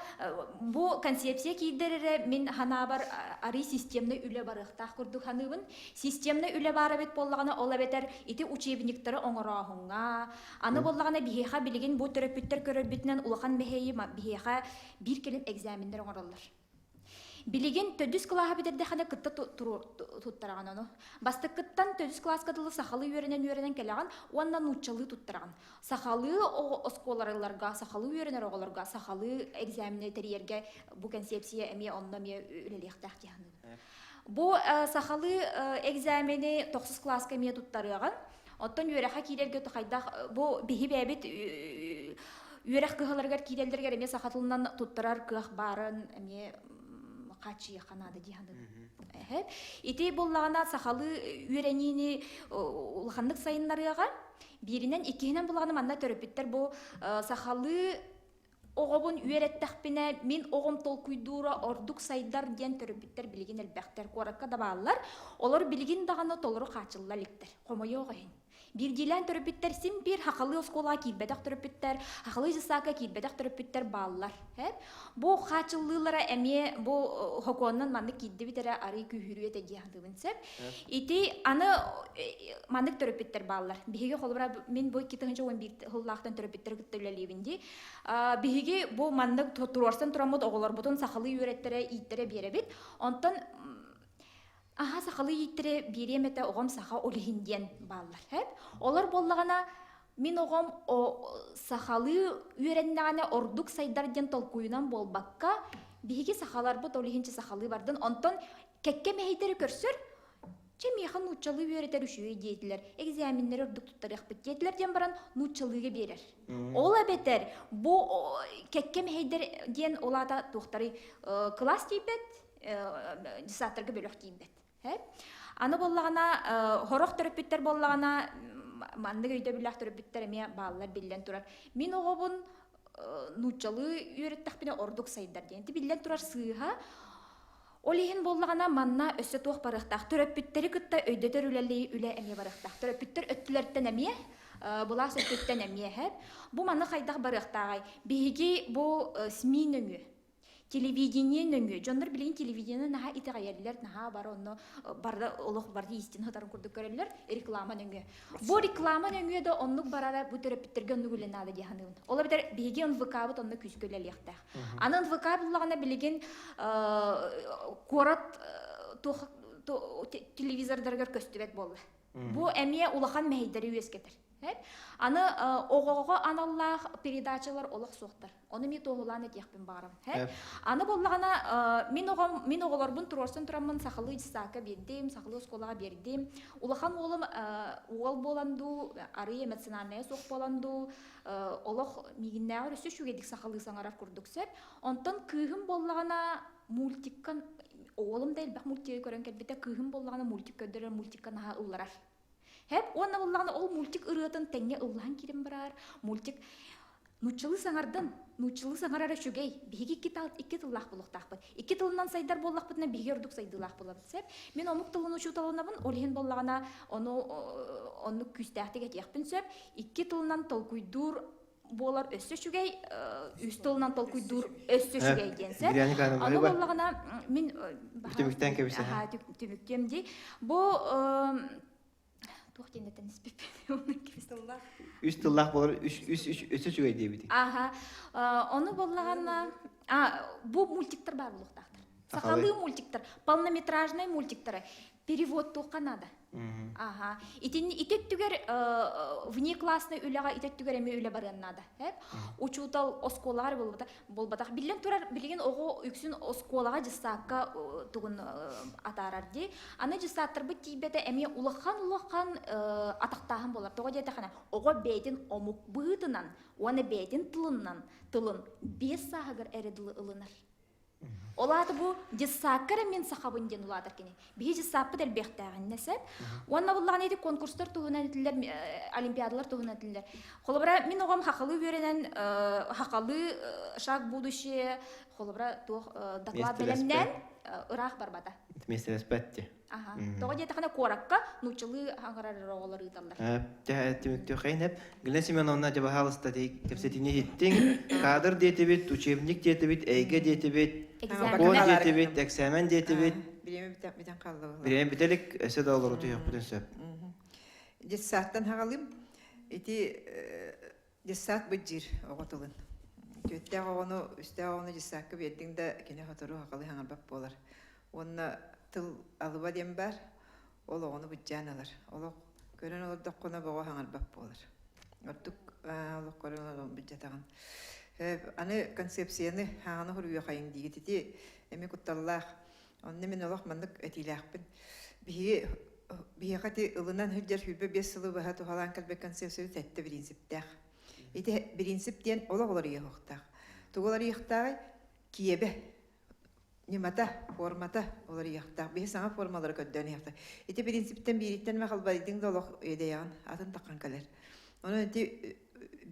бу концепция кийдерере мен ханабар ари системны үле барыктах курдук ханыбын. Системны үле бары бет боллагана ола бетер ити учебниктары оңорохунга. Аны боллагана бихеха билеген бу төрөпүттөр көрөбүтнен улахан бехейи бихеха бир келип экзамендер оңороллар. Билеген төдүс класса битерде хана кытта туттараган ону. Бастыкыттан төдүс класска дылы сахалы үйренен келеген, оннан уччалы туттараган. Сахалы осколарларга, сахалы үйренер оголорга, сахалы экзаменаторлерге бу концепция эме онна ме үлелектак дияны. Бу сахалы экзамени 9 класска ме туттараган. Оттон үйрәхә килергә тохайда бу бихи бәбит үйрәх кыһаларга килелдергә эме сахатылынан туттарар кых барын эме качы канады дияны. Ити боллагана сахалы үйренини улхандык сайыннарыга биринен икенен булганы манда төрөпүттер бу сахалы огобун үйреттахпине мин огом толкуйдура ордук сайдар диен төрөпүттер билген элбектер коракка да баалар. Олар билген даганы толору качылла ликтер. Комойого хин. Bir dilen törpütter sim bir hakalı oskola kilbedak törpütter, hakalı jisaka kilbedak törpütter ballar. Bu haçıllılara emiye bu hokondan mandık giddi bitere arı kühürüye tegiyahdığın sep. İti anı mandık törpütter ballar. Bihige kolubra min bu kitahınca 11 hıllaktan törpütter gittirilevindi. Bihige bu mandık turorsan turamod oğlar butun sakalı yürettere ittere birebit. Ondan aha sakalı yittire biremete oğam saha olihinden ballar hep. Olar bolлагана min oğam o sakalı ürenene orduk saydardan tolkuyunan bolbakka bihigi sahalar bu olihinçe sakalı vardan ondan kekke mehideri körsür. Çemihan uçalı üreter üşüye diyediler. Egzaminleri orduk tutarık bit diyediler diyen baran nuçalığı berer. Ola beter bu kekke mehideri diyen olada doktori klas diyebet disatırgı bölük diyebet. Аны боллагана хорох төрөпүттер боллагана манды көйдө билах төрөпүттер эме баалар билен турар. Мин огобун нучалы үйрөттахпине ордук сайдар дегенди билен турар сыыха. Олихин боллагана манна өссө туох барыктах төрөпүттери кытта өйдөтөр үлелей үле эме барыктах. Төрөпүттер өттүлөрттен эме була сөттүттен эме хеп. Бу манны хайдах барыктагай. Биги бу СМИ телевидение нөңгө. Жондар билген телевидение наха итегайлер наха бар онно барда олох барды истин хатарын курдук көрөлөр реклама нөңгө. Бу реклама нөңгө да оннук барара бу төрөпүттерге оннук уленады дияны. Ола битер биген ВК бут онно күскөлөлөктө. Анын ВК буллагана билген корат телевизордоргөр көстүбет болду. Бу эмие улахан мейдери үескетер. Аны оғоға аналлах передачалар олық соқтар. Оны мен тоғыланы текпен барым. Аны боллағана мен оғылар бұн тұрорсын тұрамын сақылы жисақа бердім, сақылы осколаға бердім. Улахан олым оғыл боланду, ары эмоциональная соқ боланду, олық мегіннәғыр өсі шүгедік сақылы саңарап күрдік сөп. Онтан күйім боллағана мультиккан, оғылым да әлбәқ мультиге көрін кәлбетті күйім боллағана мультик көдірі мультиккан аға ұлларар. Hep ona bolлагана ол мультик ырыатын теңге уллан кирим барар. Мультик нучылы саңарара шүгей. Биги икки тыллах болуктакпы. Икки тылынан сайдар боллакпытына биги өрдүк сайдылах болабыз. Мен омук тылын учуталынабын, олхин боллагана onu күстәхтеге текпин сөп. Икки тылынан толкуйдур болар өссө шүгей, үс тылынан толкуйдур өссө шүгей денсе. Аны боллагана мен түмүктен кебисе. Аха, түмүктем ди. Бу Тухтенетен спиппен оны кистыллах. Үстыллах болар, өсө чүгей дебити. Аха. Оны боллагана, бу мультиктер бар булуктактыр. Сакалы мультиктер, полнометражный мультиктер. Перевод тоқанада. Аха. Итеттүгер внеклассный үлега итеттүгер эме үле бараннада. Учутал осколар болбатак. Билен турар, билген ого үксүн осколага жисакка тугун атарарди. Аны жисаттыр бу тибете эме улахан атактаган болар. Тога жетехана ого бейдин омук бытынан, оны бейдин тылын 5 сагыр эредилы ылынар. Олаты бу жиссаккара мен сахабын ден улатыр кене. Бихи жиссаппы дел бехтагын несеп. Онна буллаган эти конкурстар тугунан этилер, олимпиадалар тугунан этилер. Холобра мен огам хакылы беренен хакылы шаг будущее, холобра тух доклад белемнен ырах барбата. Месте спетти. Ага. Тога дете кана коракка нучылы хаңарар роголар ыталлар. Тәһәттимектә хәйнәп, Гүлнәр Семеновна дип халыста кепсетине хиттин, кадр дете бит, учебник дете бит, әйге дете бит, кон дете бит, экзамен дете бит. Биреме битен калды. Биреме бителек эсе доллар утуяк бүтән сөп. Жессаттан хагалым. Ити жессат бүҗир оготылын. Төттә огону, үстә огону жессакка бетиңдә кине хатыру хагалы хаңар бап болар. Онна тыл алыба дем бар. Ол огону бүҗҗаналар. Ол көрән олып даккына бага хаңар бап болар. Артык ол көрән олып бүҗҗатаган. Аны концепцияны хаңаны хуруя хайын дигити эми кутталлах. Онны мен олох мандык этиләхпин. Бихати ылынан хүҗҗәр хүбе 5 елы баһа тухалан калбе концепция тәтте принциптах. Ите принциптен ологлар яхтак. Тугылар яхтак киебе. Немата формата олар яхтак. Бе саңа формалар көддән яхтак. Ите принциптен бириттен мәхәл байдың да олох эдәян атын таккан калар. Оны ите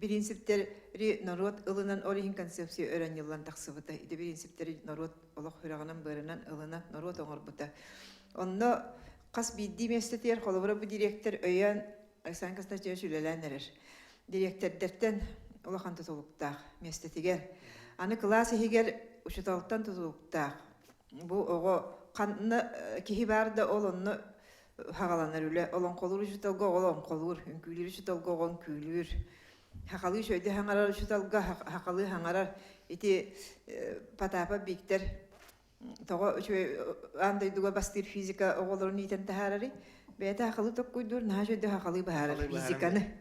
принциптери народ ылынан орин концепция өрән еллан таксыбыта. Ите принциптери народ олох хөрәгәнән бәреннән ылына народ оңорбыта. Онда кас бидди местетер холобра бу директор өйән Александр Константинович үләләнер. Директордерден улахан тутулуктак местетигер. Аны класс егер ушуталыктан тутулуктак. Бу ого канны кихи барды олонны хагаланыр үле. Олон колур ушуталга олон колур, күлүр ушуталга олон күлүр. Хакалы шөйдө хаңарар ушуталга хакалы хаңарар. Ити патапа биктер Того андай дуга бастыр физика оголорун итен тахарари. Бета хакалы токкуйдур, нажы да хакалы баһарар физиканы.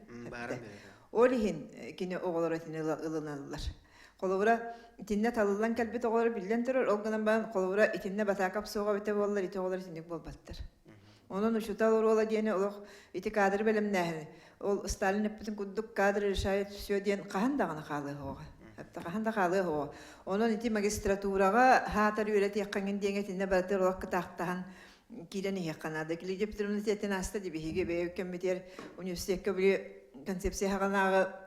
Олихин кине оголор этине ылыналар. Колобра итинне талылан калбет оголор билен турар, олганан бан колобра итинне батакап сога бете боллар, ите оголор итинне болбаттыр. Онун ушуталар ола диене олох ити кадр белемнәһе. Ол Сталин эптин куддук кадр решает всё ден кахандагына калы хога. Таханда халы хо. Онон ити магистратурага хатар үрәт яккан деңе тинне бартыр олак тахтахан кирен якканада. Килеге университетен аста диби хиге бекемитер университетке били концепция хаганага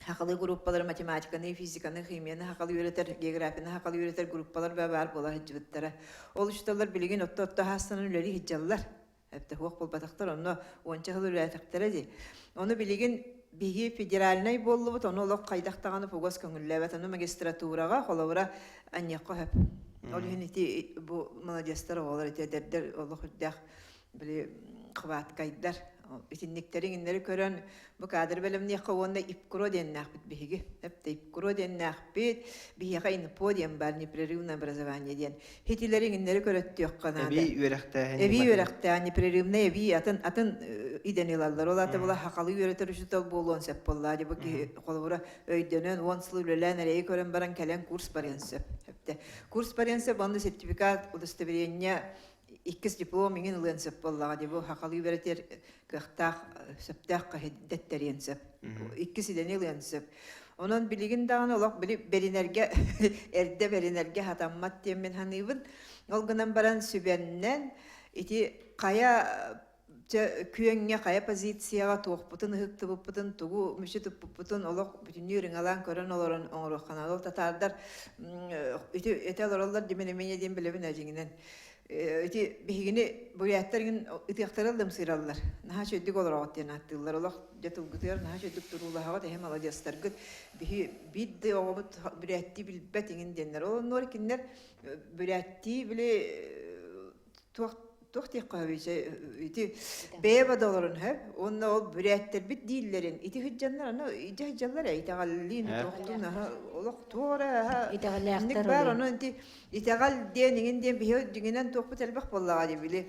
хакылы группалар математиканы, физиканы, химияны хакылы үрәтер, географияны хакылы үрәтер группалар бар болар хиҗбеттәре. Ол үштәләр билеген отта хастанын үләри хиҗаллар. Әпте хуак булбатактар, онно 10 жыл үрәтәктәре ди. Оны билеген биги федеральный боллу бут, оны олық қайдақтағаны пугас көңілләбәт, оны магистратураға қолауыра аньяққа хөп. Ол хенети бу молодестар олар ете дәрдер олық үддәқ білі қыват қайдар. Итинниктерин иннери көрөн бу кадр белемне кавонда ипкро деннах бит биги. Эпте ипкро деннах бит бига инпо ден бар непрерывное образование ден. Хитилерин иннери көрөттүк канада. Эби үрәхтә непрерывное эби атын иденелалар. Олар була хакалы үрәтер үчүтал болгон сеп болла ди бу колбура өйдөнөн онслы үлеләнәре көрөн баран кален курс баренсеп. Эпте курс баренсеп банда сертификат удостоверение иккис диплом миңин ылынсып боллага ди бу хакалы үрәтер кыхтах септах кахедеттеренсеп. Иккис идене ылынсып. Онон билигин дагы олак беринерге эрде беринерге хатаммат темен ханыбын. Ол гынан баран сүбеннен ити кая күйеңге кая позицияга тоқпутун ыктыбыппутун тугу мүшүтүппутун олок бүтүнүрүң алан көрөн олорун оңорохана ол татардар ити этелороллар дименемене ден билебин ажиңинен ити бигини буяттаргын итяктаралдым сыраллар наха чөддүк олор оттен аттылар олок жатылгытыр наха чөддүк турулага да хем аладьястаргыт биги бидде огобут буятти билбетиңин деннер ол нор киндер буятти биле Тохтих кавиче ити беба долларын хеп онна ол бүрәттер бит диллерин ити хҗаннар аны ити хҗаллар итагаллин тохтуна олок тора итагаллактар бар аны итагал денин ден бие дигенен тохпут элбак боллага ди биле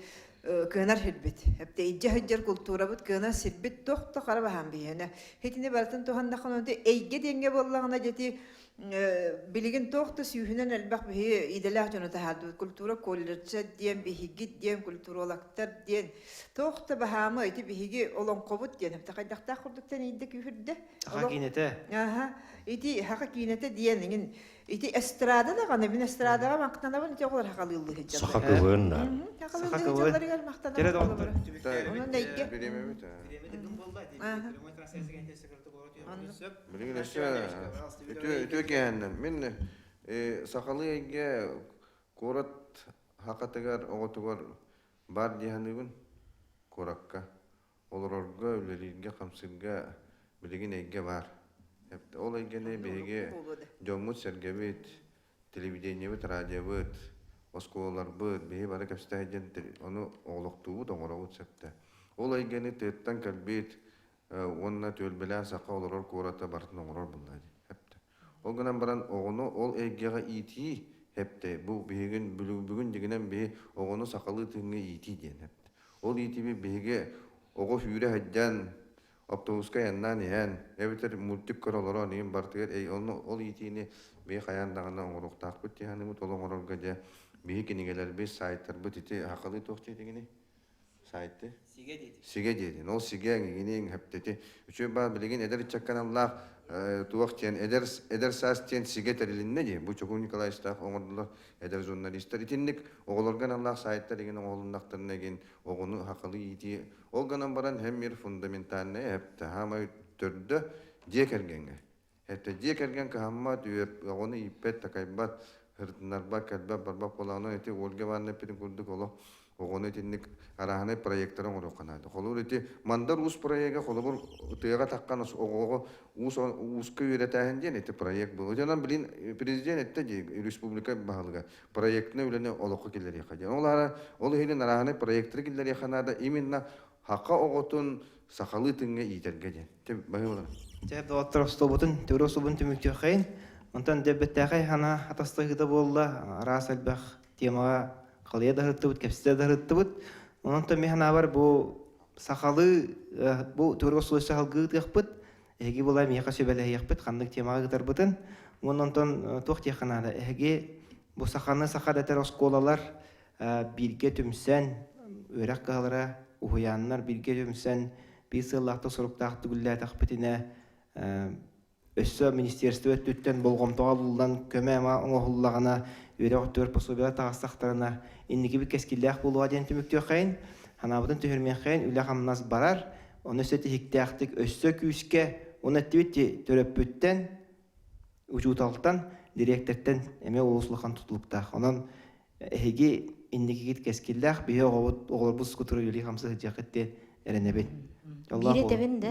кынар хитбит хепте ити хҗар культура бут кына сирбит тохта караба һәм биене хитине бартын тоханда ханонте эйге денге боллагына жети билигин тоқты сүйхінен әлбақ бігі иделах жону тахады культура колледжа ден бігігит ден культуралактар ден тоқты бағамы айты бігігі олон қобыт ден хапта қайдақтақ құрдықтан иді күйірді Тақа кинете. Ити хақа кинете ден ити эстрада да ғана мен эстрадаға мақтанабын ити олар хақалы ұлды хеджалар. Саха көвөн да. Хақалы ұлды хеджалар мақтанабын. Тере доктор. Оның нәйге. Билигин эше өтө кээннен. Мен сакалы эйге корат хакатыгар оготугар бар дияныгын коракка. Олорорго үлелерге камсырга билигин эйге бар. Ол эйгене беге жомут сергебит, телевидениебит, радиобит, осколар бит, беге бары капстайден оны оглоктуубут оңоробут септе. Ол эйгене теттан калбит онна төлбелән сақа олорор кората бартын оңорор буллады. Хепте. Ол гынан баран оғыны ол эйгега ити хепте. Бу бегин бүгүн дегенен бе оғыны сақалы тыңы ити ден хепте. Ол ити беге оғы фүйре хаджан автобуска яннан ян эбитер мультик королоро нем бартыгер ол итини бе хаяндагана оңоруктак бит яны мут олоңорорга же бе кинигелер бе сайттар бит ити акылы токчу дегени сайты Сиге dedi. Ол сиге гинин хептети. Үчө бар билген эдер чакканаллар туактен эдер састен сиге терилинне ди. Бу Чокун Николаевстах оңордулар эдер журналисттер итинник оголорган Аллах сайттар деген оголундактарына ген огону хакылы ити. Ол ганан баран хеммир фундаментальне хепте хама төрдө декергенге. Хепте декерген кахамма дүйөп огону иппет такайбат хыртынарба калба барба поланы эти олге ванне пирин курдук оло. Оғыны теннік араханы проекттарын ұру қанады. Қолыр өте мандар ұс проекті қолыбыр ұтыға таққан оғы ұсқы үйретәхін ден әті проект бұл. Өтенен білін президент әтті республика бағылыға проектіні өліне олықы келер еқады. Ол елін араханы проекттері келер еқанады именно хаққа оғытын сақалы тіңге итерге ден. Теп бағы болар. Теп доктор стобутын төрі собын түміктер қайын. Онтан дәббеттәқай хана атастығыда болды. Арас әлбәқ темаға қалия да хырттыбыт, кәпсіте да хырттыбыт. Онтан механа бар бұл сақалы, бұл төрі солы сақалғы ғықпыт. Әге бұлай меқа сөбәлі яқпыт, қандық темаға ғытар бұтын. Онтан тоқ тияқанады. Әге бұл сақаны сақад әтер осколалар бірге түмсән, өрәк қағылара, ұхуянлар бірге түмсән, бір сылақты сұрықтақты күлі әтіқпітіне өссі министерство өттіттен болғымтыға бұлдан көмі әма оңғылағына өре өттір пособия тағыстақтарына иннеге бір кәскелләқ болуға ден түмікті қайын. Ханабыдың түхірмен қайын үлі қамназ барар. Оны сөті хектіяқтық өссі күйіске, оны әттібетті төріп бүттен, ұжуталықтан, директорттен әме олысылыған тұтылықтақ. Онын әйге иннеге кәскелләқ бейе оғылбыз күтірі үлі қамсыз жәқетте әрінебет. Биретебин де